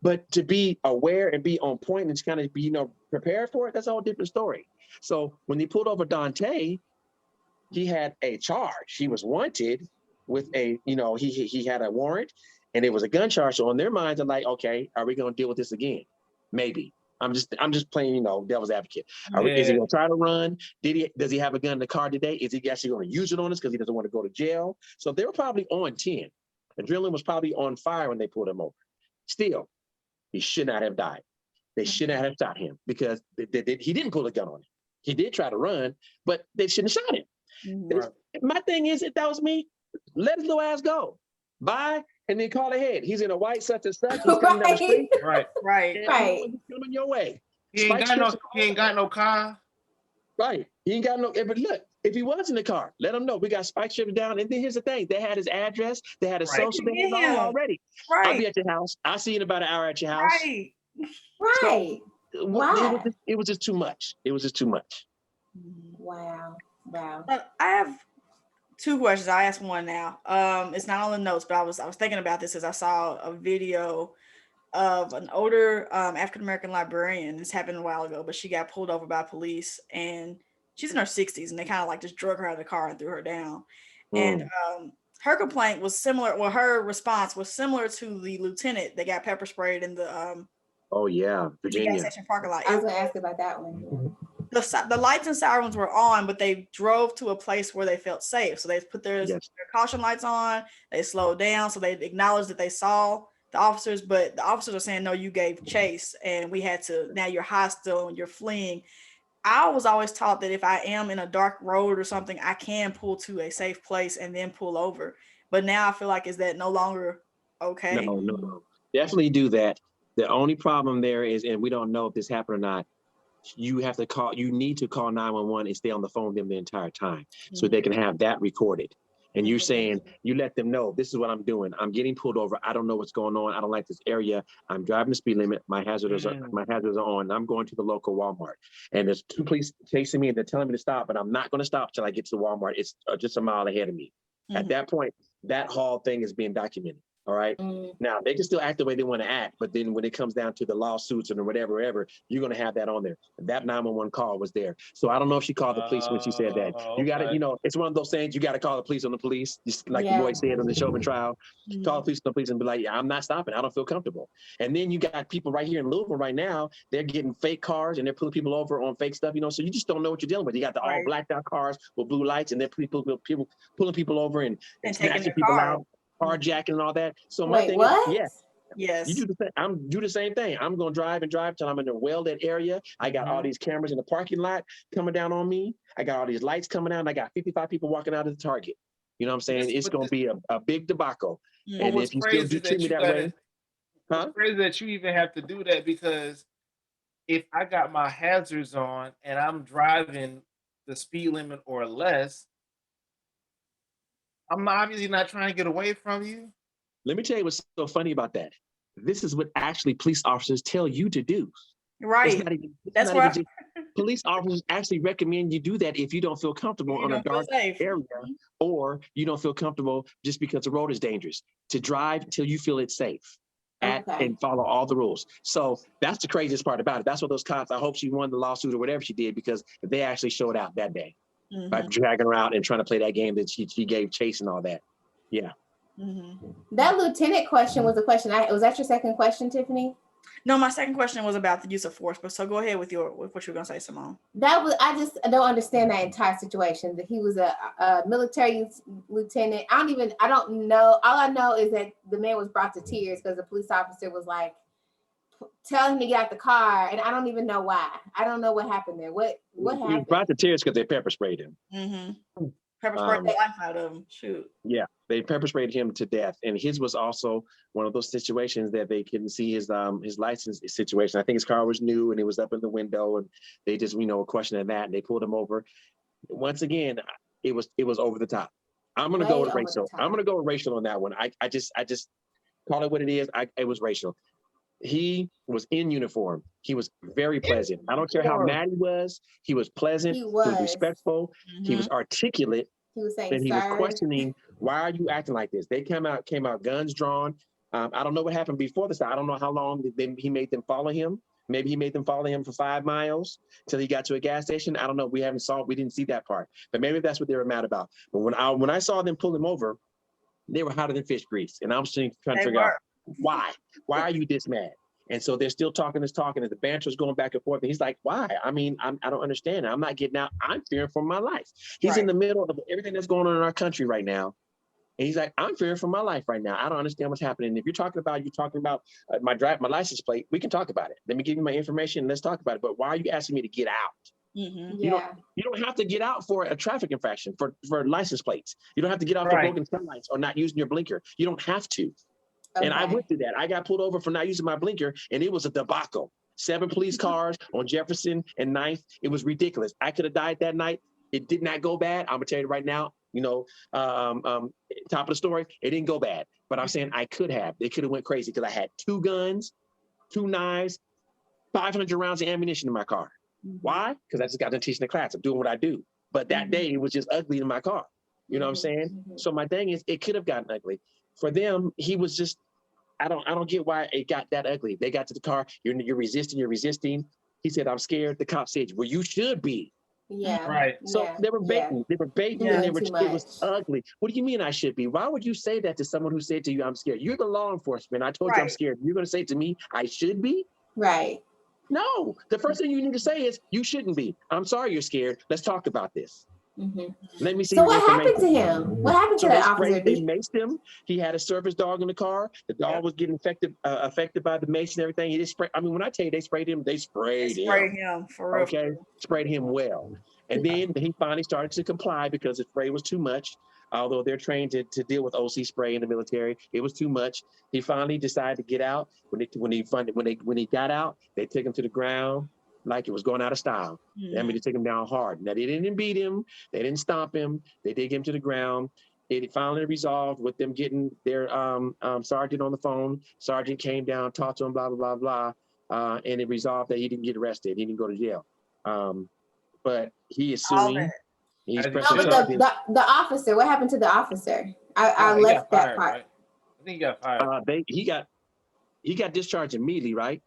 but to be aware and be on point and kind of be, prepared for it, that's a whole different story. So when they pulled over Dante, he had a charge. He was wanted with he had a warrant and it was a gun charge. So on their minds, they're like, okay, are we going to deal with this again? Maybe. I'm just playing, devil's advocate. Is he going to try to run? Does he have a gun in the car today? Is he actually going to use it on us because he doesn't want to go to jail? So they were probably on 10. Adrenaline was probably on fire when they pulled him over. Still, he should not have died. They should not have shot him because he didn't pull a gun on him. He did try to run, but they shouldn't have shot him. My thing is, if that was me, let his little ass go. Bye, and then call ahead. He's in a white such and such. He's coming down the street. Right. Coming your way. He ain't got no car. Right. He ain't got no. But look, If he was in the car, let him know. We got Spike stripped down. And then here's the thing. They had his address. They had his Right. social. They had Get it all him. already. I'll Right. be at your house. I'll see you in about an hour at your house. Right. Right. Why? It was just too much. It was just too much. Wow. Wow. But I have two questions. I asked one now. It's not on the notes, but I was thinking about this as I saw a video of an older African American librarian. This happened a while ago, but she got pulled over by police, and she's in her 60s, and they kind of like just drug her out of the car and threw her down. And her complaint was similar. Well, her response was similar to the lieutenant that got pepper sprayed in the Oh yeah, gas Virginia. station parking lot. I was gonna ask about that one. The lights and sirens were on, but they drove to a place where they felt safe. So they put their caution lights on. They slowed down, so they acknowledged that they saw the officers, but the officers are saying, no, you gave chase, and we had to. Now you're hostile and you're fleeing. I was always taught that if I am in a dark road or something, I can pull to a safe place and then pull over. But now I feel like, is that no longer okay? No. Definitely do that. The only problem there is, and we don't know if this happened or not, you need to call 911 and stay on the phone with them the entire time so they can have that recorded. And you're saying, you let them know, this is what I'm doing. I'm getting pulled over. I don't know what's going on. I don't like this area. I'm driving the speed limit. My hazards are on. And I'm going to the local Walmart. And there's two police chasing me and they're telling me to stop, but I'm not going to stop till I get to the Walmart. It's just a mile ahead of me. At that point, that whole thing is being documented. All right. Now they can still act the way they want to act, but then when it comes down to the lawsuits and whatever, you're going to have that on there. That 911 call was there. So I don't know if she called the police when she said that. You got to, it's one of those things. You got to call the police on the police, just like the boy said on the Showman trial. Call the police on the police and be like, I'm not stopping. I don't feel comfortable. And then you got people right here in Louisville right now. They're getting fake cars and they're pulling people over on fake stuff. So you just don't know what you're dealing with. You got the all blacked out cars with blue lights, and they're pulling people over and snatching people out. Carjacking and all that. So my thing is, yes, you do the same. I'm do the same thing. I'm gonna drive till I'm in a well-lit area. I got all these cameras in the parking lot coming down on me. I got all these lights coming out, and I got 55 people walking out of the Target. You know what I'm saying? It's gonna be a big debacle. And if you still do treat me that way, it's crazy that you even have to do that, because if I got my hazards on and I'm driving the speed limit or less, I'm obviously not trying to get away from you. Let me tell you what's so funny about that. This is what actually police officers tell you to do. Right. That's why police officers actually recommend you do that if you don't feel comfortable on a dark area, or you don't feel comfortable just because the road is dangerous. To drive till you feel it's safe. And follow all the rules. So that's the craziest part about it. That's what those cops, I hope she won the lawsuit or whatever she did, because they actually showed out that day. By dragging her out and trying to play that game that she gave chase and all that. Yeah. That lieutenant question was a question. Was that your second question, Tiffany? No, my second question was about the use of force. But so go ahead with what you were gonna say, Simone. I just don't understand that entire situation. That he was a military lieutenant. I don't know. All I know is that the man was brought to tears because the police officer was like, tell him to get out the car, and I don't even know why. I don't know what happened there. What happened? He brought the tears because they pepper sprayed him. Pepper sprayed the life out of him. Shoot. Yeah, they pepper sprayed him to death, and his was also one of those situations that they couldn't see his license situation. I think his car was new and it was up in the window, and they just were questioning that, and they pulled him over. Once again, it was over the top. I'm gonna go with racial. I'm gonna go with racial on that one. I just call it what it is. It was racial. He was in uniform. He was very pleasant. I don't care how mad he was. He was pleasant. He was respectful. He was articulate. He was saying, and he was questioning, why are you acting like this? They came out guns drawn. I don't know what happened before this. I don't know how long he made them follow him. Maybe he made them follow him for 5 miles till he got to a gas station. I don't know. We didn't see that part. But maybe that's what they were mad about. But when I saw them pull him over, they were hotter than fish grease. And I was trying to figure out, why are you this mad? And so they're still talking, and the banter's going back and forth. And he's like, why? I mean, I don't understand. I'm not getting out. I'm fearing for my life. He's in the middle of everything that's going on in our country right now. And he's like, I'm fearing for my life right now. I don't understand what's happening. If you're talking about my license plate, we can talk about it. Let me give you my information and let's talk about it. But why are you asking me to get out? You don't have to get out for a traffic infraction for license plates. You don't have to get out for broken sunlights or not using your blinker. You don't have to. And I went through that. I got pulled over for not using my blinker, and it was a debacle. 7 police cars on Jefferson and 9th. It was ridiculous. I could have died that night. It did not go bad. I'm gonna tell you right now, top of the story, it didn't go bad. But I'm saying I could have. They could have went crazy because I had 2 guns, 2 knives, 500 rounds of ammunition in my car. Why? Because I just got done teaching the class. I'm doing what I do. But that day, it was just ugly in my car. You know what I'm saying? So my thing is, it could have gotten ugly. For them, he was just, I don't get why it got that ugly. They got to the car, you're resisting. He said, I'm scared. The cop said, well, you should be. Yeah. Right. So they were baiting. They were baiting, Doing and too it was much. ugly. What do you mean I should be? Why would you say that to someone who said to you, I'm scared? You're the law enforcement. I told you I'm Right. scared. You're going to say to me, I should be? Right. No. The first thing you need to say is, you shouldn't be. I'm sorry you're scared. Let's talk about this. Let me see So your what happened to information. him? What happened to So they that officer? sprayed, they maced him. He had a service dog in the car. The dog Yep. was getting affected by the mace and everything. He just sprayed. I mean, when I tell you they sprayed him, they They sprayed sprayed him. him for real. Okay, sprayed him well. And then he finally started to comply because the spray was too much. Although they're trained to deal with OC spray in the military, it was too much. He finally decided to get out. When he got out, they took him to the ground like it was going out of style. I mean, they took him down hard. Now, they didn't beat him. They didn't stomp him. They did get him to the ground. It finally resolved with them getting their sergeant on the phone. Sergeant came down, talked to him, blah, blah, blah, blah. And it resolved that he didn't get arrested. He didn't go to jail. But he is All suing. He's As he No, pressing should. but charges. the officer. What happened to the officer? I He got left that fired, part. right? I think he got fired. He got discharged immediately, right?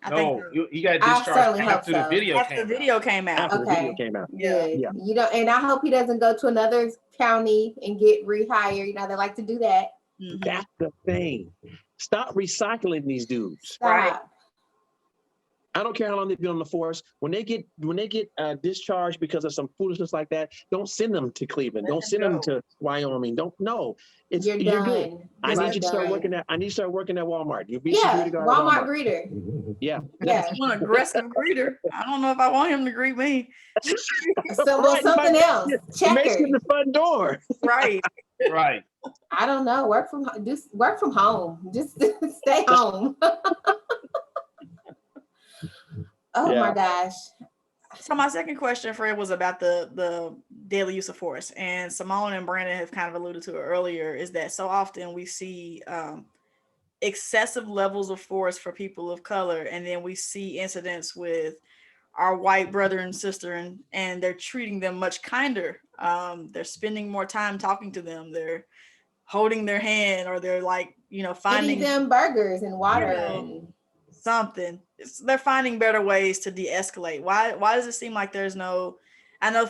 I think No, he got I discharged certainly hope after the so. video after the came video out. came out. After the video Okay. came out. Yeah. Good. Yeah. You know, and I hope he doesn't go to another county and get rehired. You know, they like to do that. That's the thing. Stop recycling these dudes. Right. Stop. I don't care how long they've been on the force. When they get discharged because of some foolishness like that, don't send them to Cleveland. Let Don't them send them go. to Wyoming. Don't no. You're You're good. done. I need you to start Done. working at Walmart. You be a Yeah, security guard at Walmart Walmart. greeter. Yeah. Yeah. One aggressive greeter. I don't know if I want him to greet me. So well, something else. It makes Checker. it the front door. Right. Right. I don't know. Work from home. Just stay home. Oh Yeah. my gosh. So my second question, Fred, was about the daily use of force, and Simone and Brandon have kind of alluded to it earlier. Is that so often we see excessive levels of force for people of color, and then we see incidents with our white brother and sister, and they're treating them much kinder. They're spending more time talking to them. They're holding their hand, or they're like, Eating finding them burgers and water know, something. They're finding better ways to de-escalate. Why does it seem like there's no? I know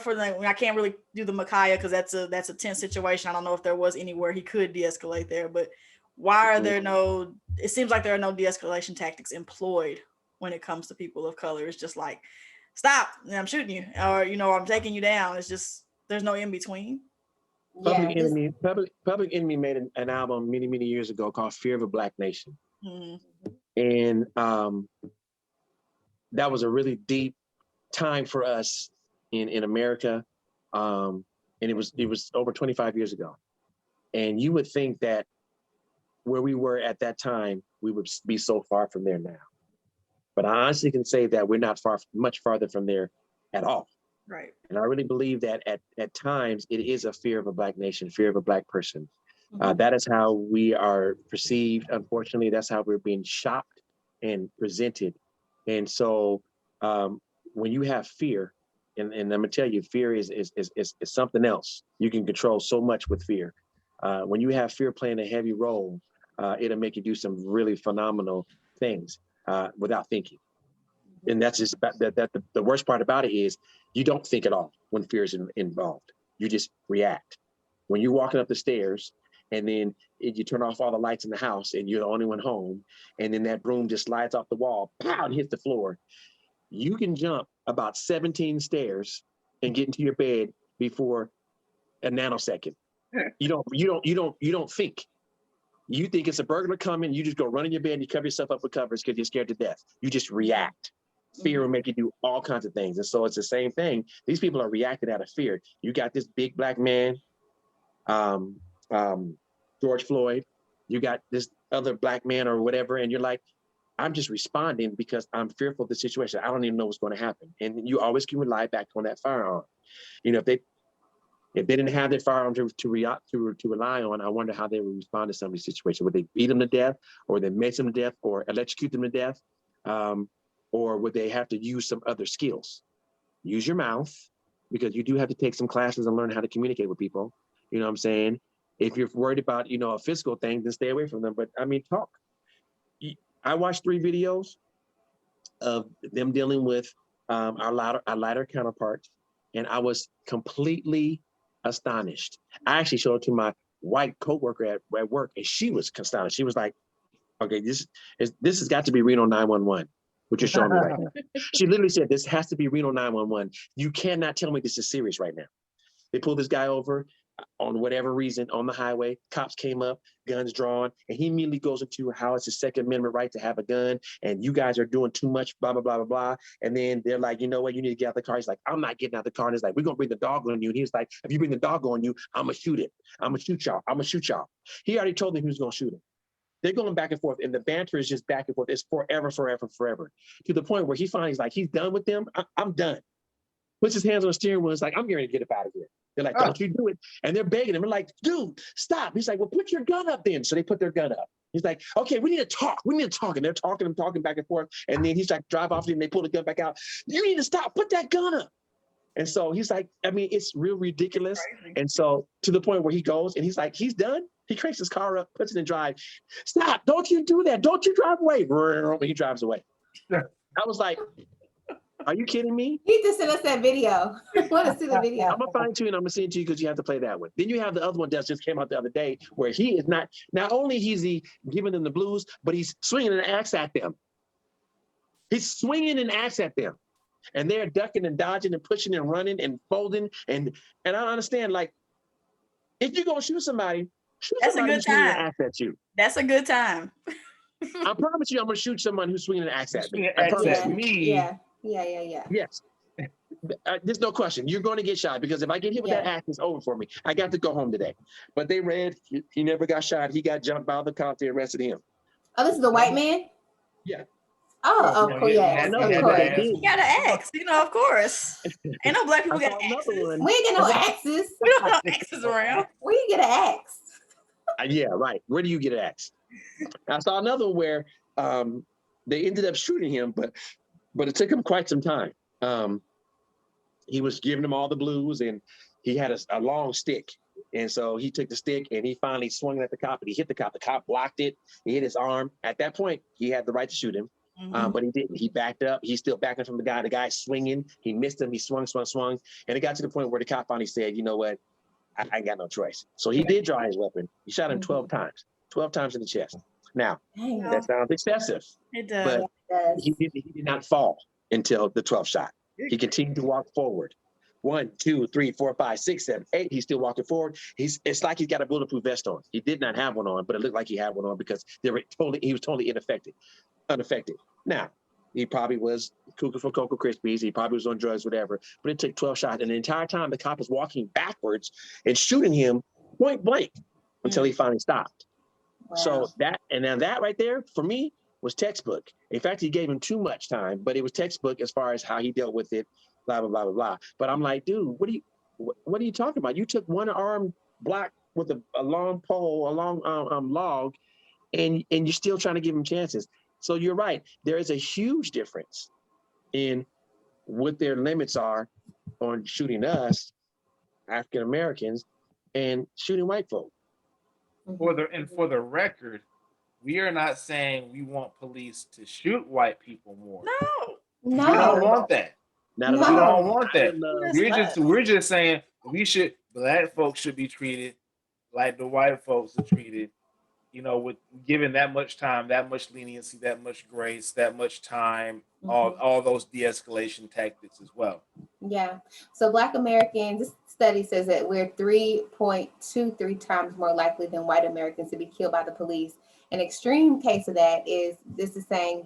I can't really do the Micaiah because that's a tense situation. I don't know if there was anywhere he could de-escalate there, but why are there no? It seems like there are no de-escalation tactics employed when it comes to people of color. It's just like, stop, I'm shooting you, or I'm taking you down. It's just there's no in between. Yeah. Public Enemy made an album many years ago called "Fear of a Black Nation," Mhm. and that was a really deep time for us in America, and it was over 25 years ago. And you would think that where we were at that time, we would be so far from there now. But I honestly can say that we're not much farther from there at all. Right. And I really believe that at times it is a fear of a Black nation, fear of a Black person. That is how we are perceived. Unfortunately, that's how we're being shopped and presented. And so when you have fear, and I'm gonna tell you, fear is something else. You can control so much with fear. When you have fear playing a heavy role, it'll make you do some really phenomenal things without thinking. And that's just the worst part about it is you don't think at all when fear is involved. You just react. When you're walking up the stairs and then you turn off all the lights in the house and you're the only one home, and then that broom just slides off the wall, pow, and hits the floor. You can jump about 17 stairs and get into your bed before a nanosecond. You don't think. You think it's a burglar coming, you just go run in your bed and you cover yourself up with covers because you're scared to death. You just react. Fear will make you do all kinds of things. And so it's the same thing. These people are reacting out of fear. You got this big Black man, George Floyd, you got this other Black man or whatever, and you're like, I'm just responding because I'm fearful of the situation. I don't even know what's going to happen. And you always can rely back on that firearm. If they didn't have their firearm to rely on, I wonder how they would respond to some of these situations. Would they beat them to death, or they mace them to death, or electrocute them to death, or would they have to use some other skills? Use your mouth, because you do have to take some classes and learn how to communicate with people. You know what I'm saying? If you're worried about, a physical thing, then stay away from them. But I mean, talk. I watched 3 videos of them dealing with our lighter counterparts, and I was completely astonished. I actually showed it to my white coworker at work, and she was astonished. She was like, "Okay, this has got to be Reno 911, what you're showing me right now." She literally said, "This has to be Reno 911. You cannot tell me this is serious right now." They pulled this guy over on whatever reason on the highway. Cops came up, guns drawn, and he immediately goes into how it's a Second Amendment right to have a gun, and you guys are doing too much, blah, blah, blah, blah, blah. And then they're like, "You know what, you need to get out the car." He's like, "I'm not getting out the car." And he's like, "We're going to bring the dog on you." And he was like, "If you bring the dog on you, I'm going to shoot it. I'm going to shoot y'all. I'm going to shoot y'all." He already told them he was going to shoot him. They're going back and forth, and the banter is just back and forth. It's forever, forever, forever, to the point where he finally is like, he's done with them. I'm done. Puts his hands on the steering wheel. It's like, "I'm going to get up out of here." They're like, "Don't you do it." And they're begging him. They're like, "Dude, stop." He's like, "Well, put your gun up then." So they put their gun up. He's like, "Okay, we need to talk. We need to talk." And they're talking back and forth. And then he's like, drive off, and they pull the gun back out. "You need to stop. Put that gun up." And so he's like, I mean, it's real ridiculous. And so to the point where he goes and he's like, he's done. He cranks his car up, puts it in drive. "Stop. Don't you do that. Don't you drive away." And he drives away. I was like, are you kidding me? You need to send us that video. I want to see the video. I'm gonna find it to you, and I'm gonna send it to you because you have to play that one. Then you have the other one that just came out the other day, where he is not only he giving them the blues, but he's swinging an axe at them. He's swinging an axe at them, and they're ducking and dodging and pushing and running and folding. And I don't understand. Like, if you're gonna shoot somebody, That's a good who's swinging an time. axe at you. That's a good time. I promise you, I'm gonna shoot someone who's swinging an axe at me. I Axe promise at you. me. Yeah. Yes. There's no question. You're going to get shot, because if I get hit with that axe, it's over for me. I got to go home today. But they read he never got shot. He got jumped by the cops. They arrested him. Oh, this is the white man? Yeah. Oh, Yeah, cool. he Yes, had- of he had course. that ass. You got an axe, of course. Ain't no black people I got saw another axes. one. We ain't get no axes. We don't have axes around. Where you get an axe? Yeah, right. Where do you get an axe? I saw another one where they ended up shooting him, but it took him quite some time. He was giving them all the blues, and he had a long stick. And so he took the stick and he finally swung it at the cop, and he hit the cop. The cop blocked it. He hit his arm. At that point, he had the right to shoot him, but he didn't. He backed up. He's still backing from the guy. The guy's swinging. He missed him. He swung. And it got to the point where the cop finally said, "You know what? I ain't got no choice." So he did draw his weapon. He shot him 12 times in the chest. Now, Dang, that sounds excessive, It does. but it does. he did not fall until the 12th shot. He continued to walk forward. 1, 2, 3, 4, 5, 6, 7, 8. He's still walking forward. It's like he's got a bulletproof vest on. He did not have one on, but it looked like he had one on because he was totally unaffected. Now, he probably was cuckoo for Cocoa Krispies. He probably was on drugs, whatever. But it took 12 shots, and the entire time the cop was walking backwards and shooting him point blank until he finally stopped. Wow. So that right there for me was textbook. In fact, he gave him too much time, but it was textbook as far as how he dealt with it. Blah blah blah blah blah. But I'm like, dude, what are you talking about? You took one arm block with a long pole, a long log, and you're still trying to give him chances. So you're right. There is a huge difference in what their limits are on shooting us, African Americans, and shooting white folk. For the record, we are not saying we want police to shoot white people more. No. We don't No. want that. Not We at all. don't want I that. would love- We're just saying black folks should be treated like the white folks are treated. With given that much time, that much leniency, that much grace, that much time, all those de-escalation tactics as well. Yeah. So Black Americans, this study says that we're 3.23 times more likely than white Americans to be killed by the police. An extreme case of that is saying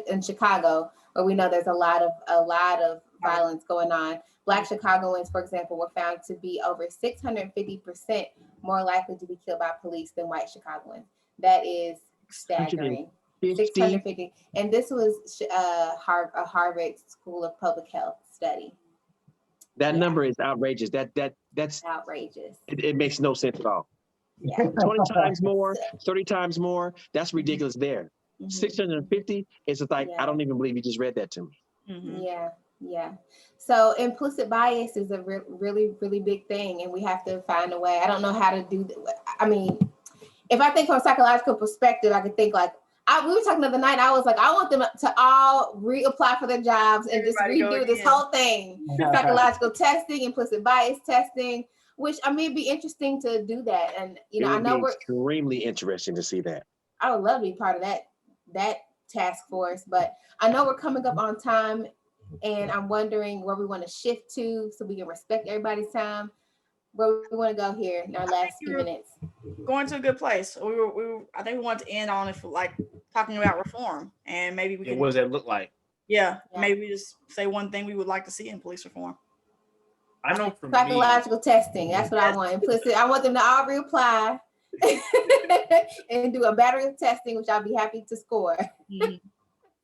in Chicago, where we know there's a lot of violence going on. Black Chicagoans, for example, were found to be over 650% more likely to be killed by police than white Chicagoans. That is staggering. 650. And this was a Harvard School of Public Health study. That Yeah. number is outrageous. That's Outrageous. it makes no sense at all. Yeah. 20 times more, 30 times more, that's ridiculous there. Mhm. 650 is just like, I Yeah. don't even believe you just read that to me. Yeah, yeah. So implicit bias is a really, really big thing, and we have to find a way. I don't know how to do that. I mean, if I think from a psychological perspective, I could think like we were talking the other night. I was like, I want them to all reapply for their jobs and just Everybody go redo this again. whole thing: psychological testing, implicit bias testing. Which I mean, it'd be interesting to do that. And It I would know be extremely interesting to see that. I would love to be part of that task force, but I know we're coming up on time, and I'm wondering where we want to shift to so we can respect everybody's time. Where we want to go here in our last few minutes. Going to a good place. I think we want to end on if like talking about reform, and maybe we And can. what does that look like? Yeah, Yeah. maybe we just say one thing we would like to see in police reform. I know for me, Psychological testing. That's what I want. Implicit. I want them to all reapply and do a battery of testing, which I'll be happy to score.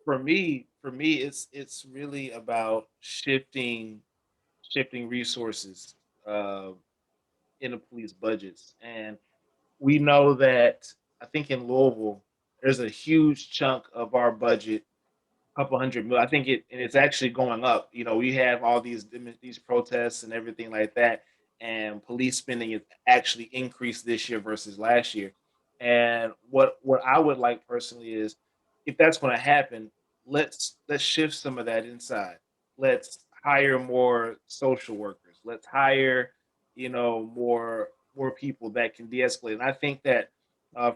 for me, it's really about shifting resources uh, in the police budgets, and we know that I think in Louisville, there's a huge chunk of our budget, couple hundred mil. I think it's actually going up. You know, we have all these protests and everything like that, and police spending is actually increased this year versus last year. And what I would like personally is, if that's going to happen, let's shift some of that inside. Let's hire more social workers. Let's hire, more people that can de-escalate. And I think that,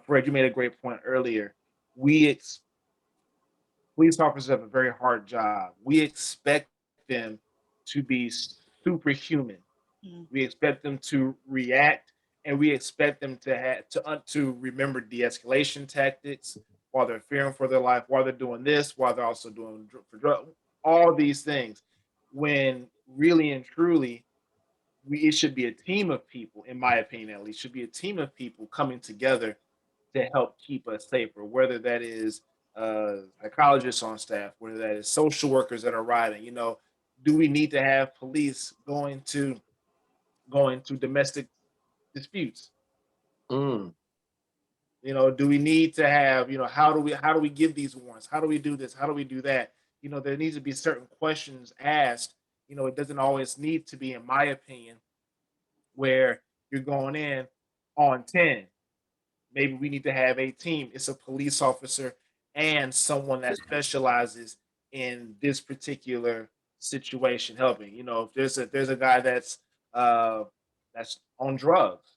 Fred, you made a great point earlier. We Police officers have a very hard job. We expect them to be superhuman. Mm. We expect them to react, and we expect them to remember de-escalation tactics while they're fearing for their life, while they're doing this, while they're also doing for drug, all these things. When really and truly, it should be a team of people, in my opinion, at least, should be a team of people coming together to help keep us safer, whether that is psychologists on staff, whether that is social workers that are riding. Do we need to have police going to domestic disputes? Mm. Do we need to have, how do we give these warrants? How do we do this? How do we do that? There needs to be certain questions asked. It doesn't always need to be, in my opinion, where you're going in on 10. Maybe we need to have a team. It's a police officer and someone that specializes in this particular situation helping. If there's a guy that's on drugs,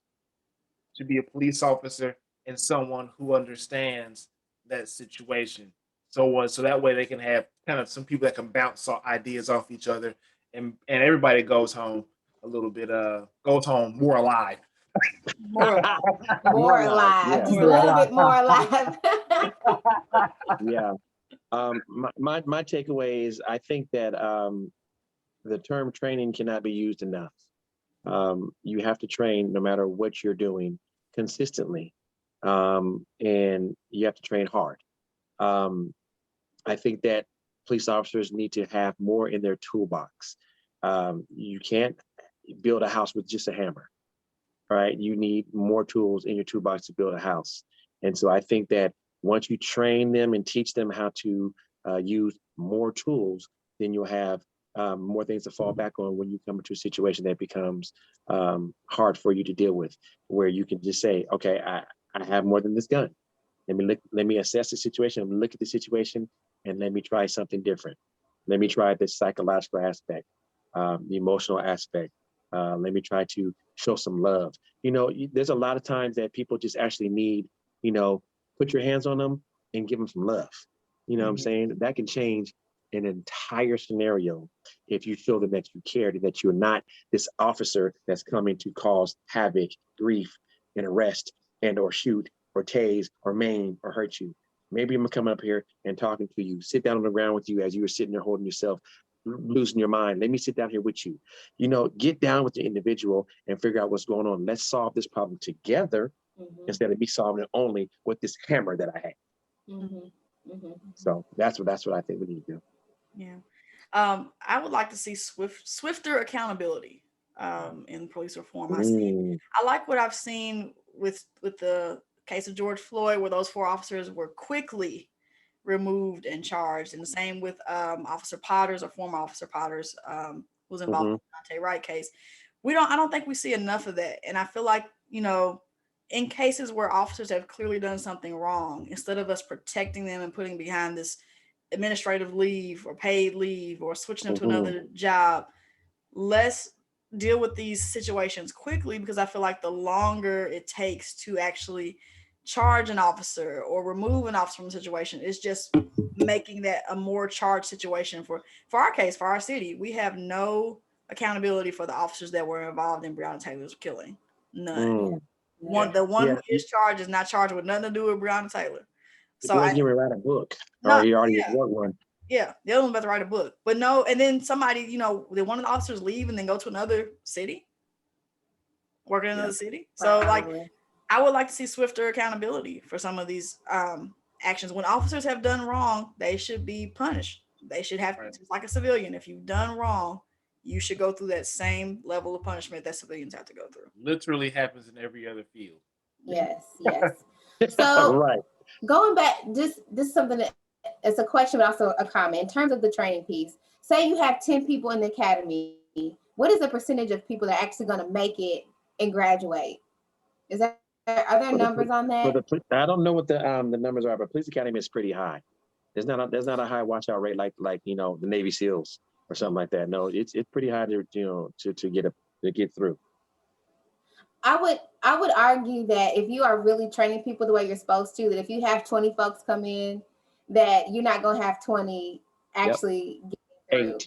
to be a police officer and someone who understands that situation. So that way they can have kind of some people that can bounce ideas off each other, and everybody goes home a little bit goes home more alive. More More alive, alive, yeah. just a little bit more alive. Yeah. My takeaway is, I think that the term training cannot be used enough. You have to train no matter what you're doing consistently, and you have to train hard. Um, I think that police officers need to have more in their toolbox. You can't build a house with just a hammer, right? You need more tools in your toolbox to build a house. And so I think that once you train them and teach them how to use more tools, then you'll have more things to fall back on when you come into a situation that becomes hard for you to deal with, where you can just say, okay, I have more than this gun. Let me assess the situation, look at the situation, and let me try something different. Let me try the psychological aspect, the emotional aspect. Let me try to show some love. There's a lot of times that people just actually need, put your hands on them and give them some love. You know what I'm saying? That can change an entire scenario if you show them that you care, that you're not this officer that's coming to cause havoc, grief, and arrest, and or shoot or tase or maim or hurt you. Maybe I'm coming up here and talking to you, sit down on the ground with you as you were sitting there holding yourself, losing your mind. Let me sit down here with you. Get down with the individual and figure out what's going on. Let's solve this problem together instead of me solving it only with this hammer that I have. So that's what I think we need to do. Yeah. I would like to see swifter accountability in police reform. Mm, I like what I've seen with the case of George Floyd, where those four officers were quickly removed and charged, and the same with Officer Potters, or former Officer Potters, who was involved mhm, in the Dante Wright case. I don't think we see enough of that, and I feel like, in cases where officers have clearly done something wrong, instead of us protecting them and putting behind this administrative leave or paid leave or switching them to mhm, another job, let's deal with these situations quickly, because I feel like the longer it takes to actually charge an officer or remove an officer from a situation is just making that a more charged situation for our case, for our city. We have no accountability for the officers that were involved in Breonna Taylor's killing. None. Yeah. mm. One Yeah. the one Yeah, who is charged is not charged with nothing to do with Breonna Taylor. the So I boy's getting ready to write a book, or not he already yeah. wrote one. Yeah, the other one's about to write a book. But no, and then somebody, did one of the officers leave and then go to another city, work in Yeah. another city? So like Probably. I would like to see swifter accountability for some of these actions. When officers have done wrong, they should be punished. They should have, Right. just like a civilian. If you've done wrong, you should go through that same level of punishment that civilians have to go through. Literally happens in every other field. Yes, yes. So Right. going back, this is something that it's a question, but also a comment. In terms of the training piece, say you have 10 people in the academy, what is the percentage of people that are actually going to make it and graduate? Are there For the numbers on for that? I don't know what the numbers are, but police academy is pretty high. There's not a high washout rate like the Navy SEALs or something like that. No, it's pretty high to get through. I would argue that if you are really training people the way you're supposed to, that if you have 20 folks come in, that you're not going to have 20 Yep. actually get through.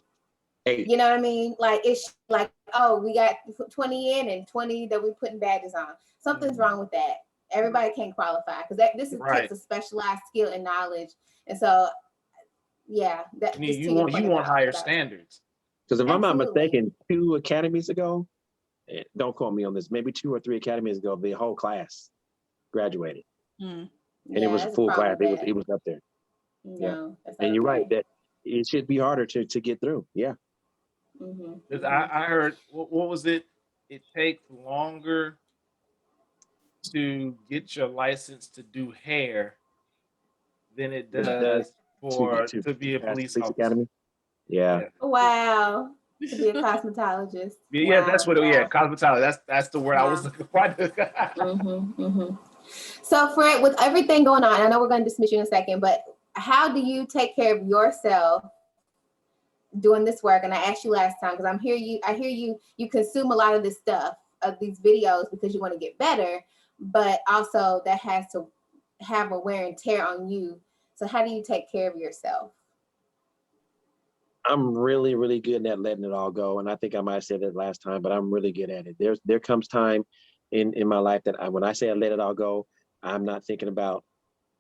Eight. You know what I mean? Like it's like, oh, we got 20 in and 20 that we're putting badges on. Something's wrong with that. Everybody can't qualify because takes Right. a specialized skill and knowledge. And so, yeah, that And just you to your want point you want higher about standards. Because if I'm not absolutely. mistaken, 2 academies ago, don't quote me on this, maybe 2 or 3 academies ago, the whole class graduated, Mm. and it Yeah, was a there's a full problem class. with It was that. it was up there. Yeah, No, that's not and you're right okay. that it should be harder to get through. Yeah. Mm-hmm, Because mm-hmm. I heard what was it? It takes longer to get your license to do hair than it It does does to be a pass the police police officer. academy. Yeah. Yeah. Wow. To be a cosmetologist. Yeah, that's Wow. what. Yeah, Wow. cosmetology. That's the word I was Wow. looking for. Mm-hmm, mm-hmm. So, Fred, with everything going on, I know we're going to dismiss you in a second, but how do you take care of yourself doing this work? And I asked you last time because I hear you consume a lot of this stuff, of these videos, because you want to get better, but also that has to have a wear and tear on you. So, how do you take care of yourself? I'm really, really good at letting it all go. And I think I might have said it last time, but I'm really good at it. There comes time in my life that when I say I let it all go, I'm not thinking about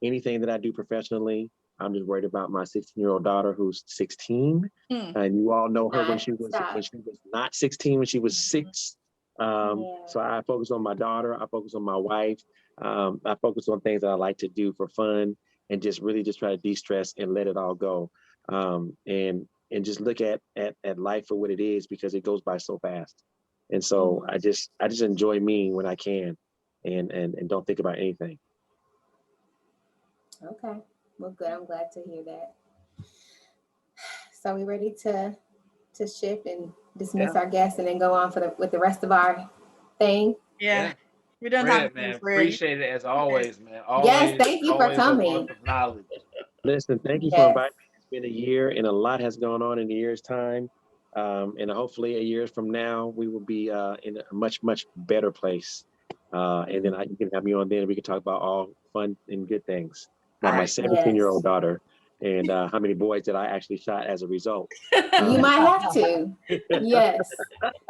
anything that I do professionally. I'm just worried about my 16-year-old daughter who's 16. Hmm. And you all know her when Not she was stop. not 16, when she was 6. Yeah. So I focus on my daughter, I focus on my wife, I focus on things that I like to do for fun, and just really just try to de-stress and let it all go. And just look at life for what it is, because it goes by so fast. And so Mhm. I just enjoy me when I can, and don't think about anything. Okay. Well, good. I'm glad to hear that. So we ready to shift and dismiss Yeah. our guests and then go on with the rest of our thing? Yeah. Yeah. We're done talking Fred, to you, man, Fred. appreciate it as always, man. Yes, Always, thank you for always a coming. wealth of knowledge. Listen, thank you for Yes. inviting me. It's been a year, and a lot has gone on in a year's time. And hopefully, a year from now, we will be in a much, much better place. And then you can have me on then, and we can talk about all fun and good things, All like my right. 17-year-old Yes. daughter, and how many boys that I actually shot as a result. You might have to. Yes.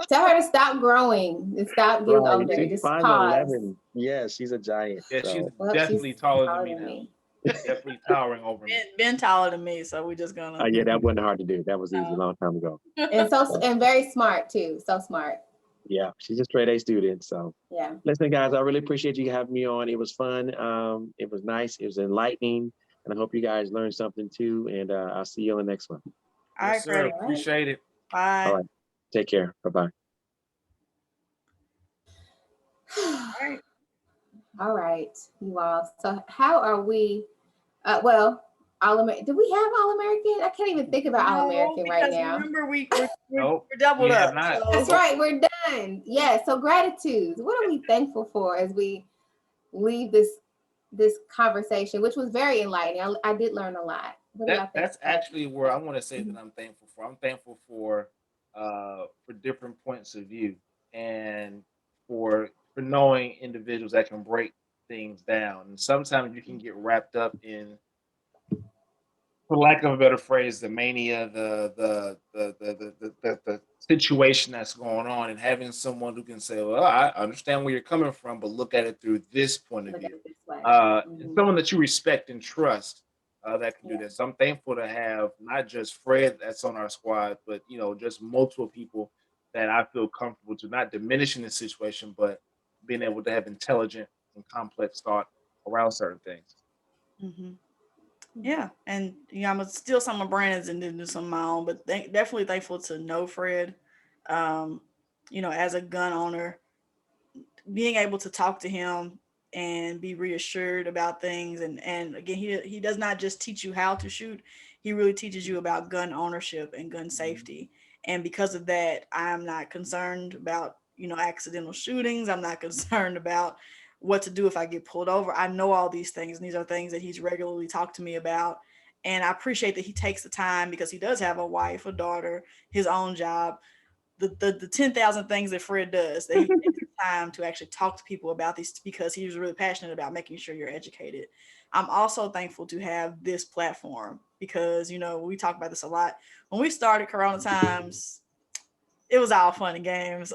Tell her to stop growing and stop getting Right, older. she's Just pause. 5'11". Yeah, she's a giant. Yeah, she's So Well, she's definitely taller than taller me than now. me. Definitely towering over me. Ben taller than me, so we're just gonna. yeah, that wasn't hard to do. That was easy a No. long time ago. And very smart too. So smart. Yeah, she's a straight A student. So Yeah. listen, guys, I really appreciate you having me on. It was fun. It was nice. It was enlightening. And I hope you guys learned something too. And I'll see you on the next one. All Yes, right, sir. Freddie. Appreciate it. Bye. All right. Take care. Bye-bye. All right. All right, you all. So how are we? Well, All American. Do we have All American? I can't even think about All No, American right because now. remember we're Nope, doubled we have up. not. So That's right. We're done. Yeah. So gratitude. What are we thankful for as we leave this conversation, which was very enlightening. I did learn a lot. What do y'all think? That's actually where I want to say that I'm thankful for. I'm thankful for different points of view and for knowing individuals that can break things down. And sometimes you can get wrapped up in, for lack of a better phrase, the mania, the situation that's going on, and having someone who can say, "Well, I understand where you're coming from, but look at it through this point of Look at view." it this way. And someone that you respect and trust that can do this. So I'm thankful to have not just Fred that's on our squad, but just multiple people that I feel comfortable to not diminishing the situation, but being able to have intelligent and complex thought around certain things. mhm. Yeah, and I'm gonna steal some of Brandon's and then do some of my own, but definitely thankful to know Fred. Um, as a gun owner, being able to talk to him and be reassured about things, and again, he does not just teach you how to shoot, he really teaches you about gun ownership and gun safety. And because of that, I'm not concerned about accidental shootings. I'm not concerned about what to do if I get pulled over. I know all these things, and these are things that he's regularly talked to me about. And I appreciate that he takes the time, because he does have a wife, a daughter, his own job, the 10,000 things that Fred does, that he takes the time to actually talk to people about these, because he was really passionate about making sure you're educated. I'm also thankful to have this platform, because we talk about this a lot. When we started Corona Times, it was all fun and games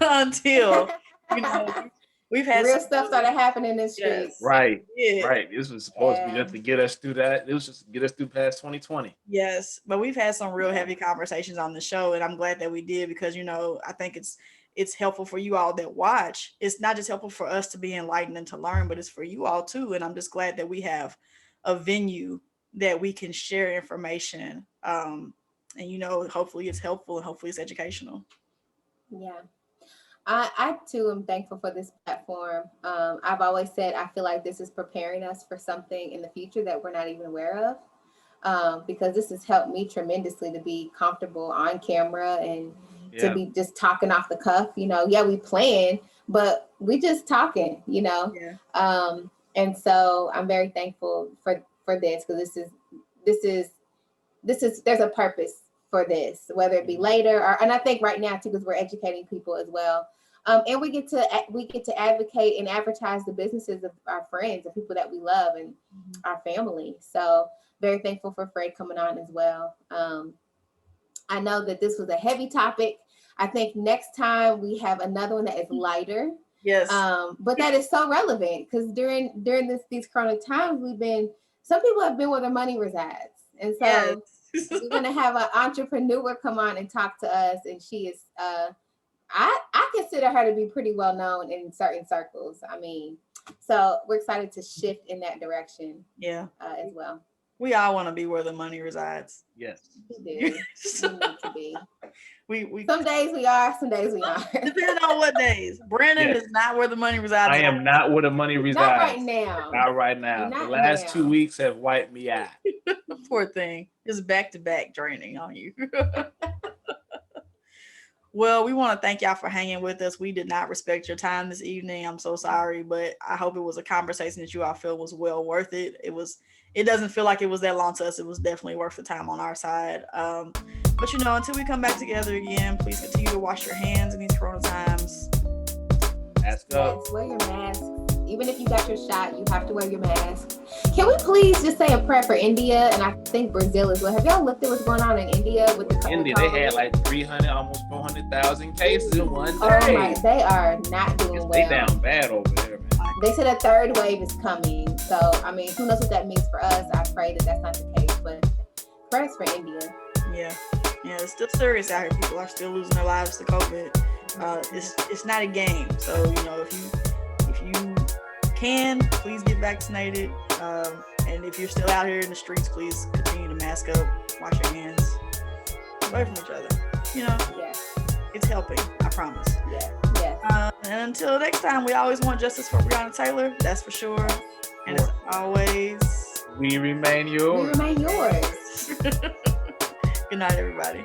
until you know we've had Real some stuff started happening in the streets. yes, Right, yeah. right. This was supposed to be Yeah. just to get us through that. It was just to get us through past 2020. Yes, but we've had some real Yeah. heavy conversations on the show, and I'm glad that we did, because I think it's helpful for you all that watch. It's not just helpful for us to be enlightened and to learn, but it's for you all too. And I'm just glad that we have a venue that we can share information. And hopefully it's helpful and hopefully it's educational. Yeah. I too am thankful for this platform. I've always said I feel like this is preparing us for something in the future that we're not even aware of. Because this has helped me tremendously to be comfortable on camera and to Yeah, be just talking off the cuff. Yeah, we plan, but we just talking. Yeah. And so I'm very thankful for this, because this is there's a purpose for this, whether it be later and I think right now too, because we're educating people as well. And we get to advocate and advertise the businesses of our friends, the people that we love, and our family. So very thankful for Fred coming on as well. I know that this was a heavy topic. I think next time we have another one that is lighter. Yes. But that is so relevant, because during these chronic times, some people have been where their money resides. And so Yes. we're gonna have an entrepreneur come on and talk to us, and she is I consider her to be pretty well known in certain circles. I mean, so we're excited to shift in that direction Yeah. as well. We all want to be where the money resides. yes. We do. We need to be. We Some days we are, some days we aren't. depending on what days. Brandon Yes. is not where the money resides. I am not where the money resides. Not right now. Not right now. Not The last now. 2 weeks have wiped me out. Poor thing. Just back to back draining on you. Well, we want to thank y'all for hanging with us. We did not respect your time this evening. I'm so sorry, but I hope it was a conversation that you all feel was well worth it. It doesn't feel like it was that long to us. It was definitely worth the time on our side. But until we come back together again, please continue to wash your hands in these corona times. Mask up. Yes, wear your mask. Even if you got your shot, you have to wear your mask. Can we please just say a prayer for India, and I think Brazil as well? Have y'all looked at what's going on in India with the India, they had like 300, almost 400,000 cases in one day. Oh my, they are not doing They well. down bad over there, man. They said a third wave is coming. So, I mean, who knows what that means for us? I pray that that's not the case, but prayers for India. Yeah, it's still serious out here. People are still losing their lives to COVID. It's not a game. So if you can, please get vaccinated. And if you're still out here in the streets, please continue to mask up, wash your hands. away from each other. You know, Yeah. it's helping. I promise. Yeah. Yeah. And until next time, we always want justice for Breonna Taylor. That's for sure. And as always, We remain We yours. remain yours. good night, everybody.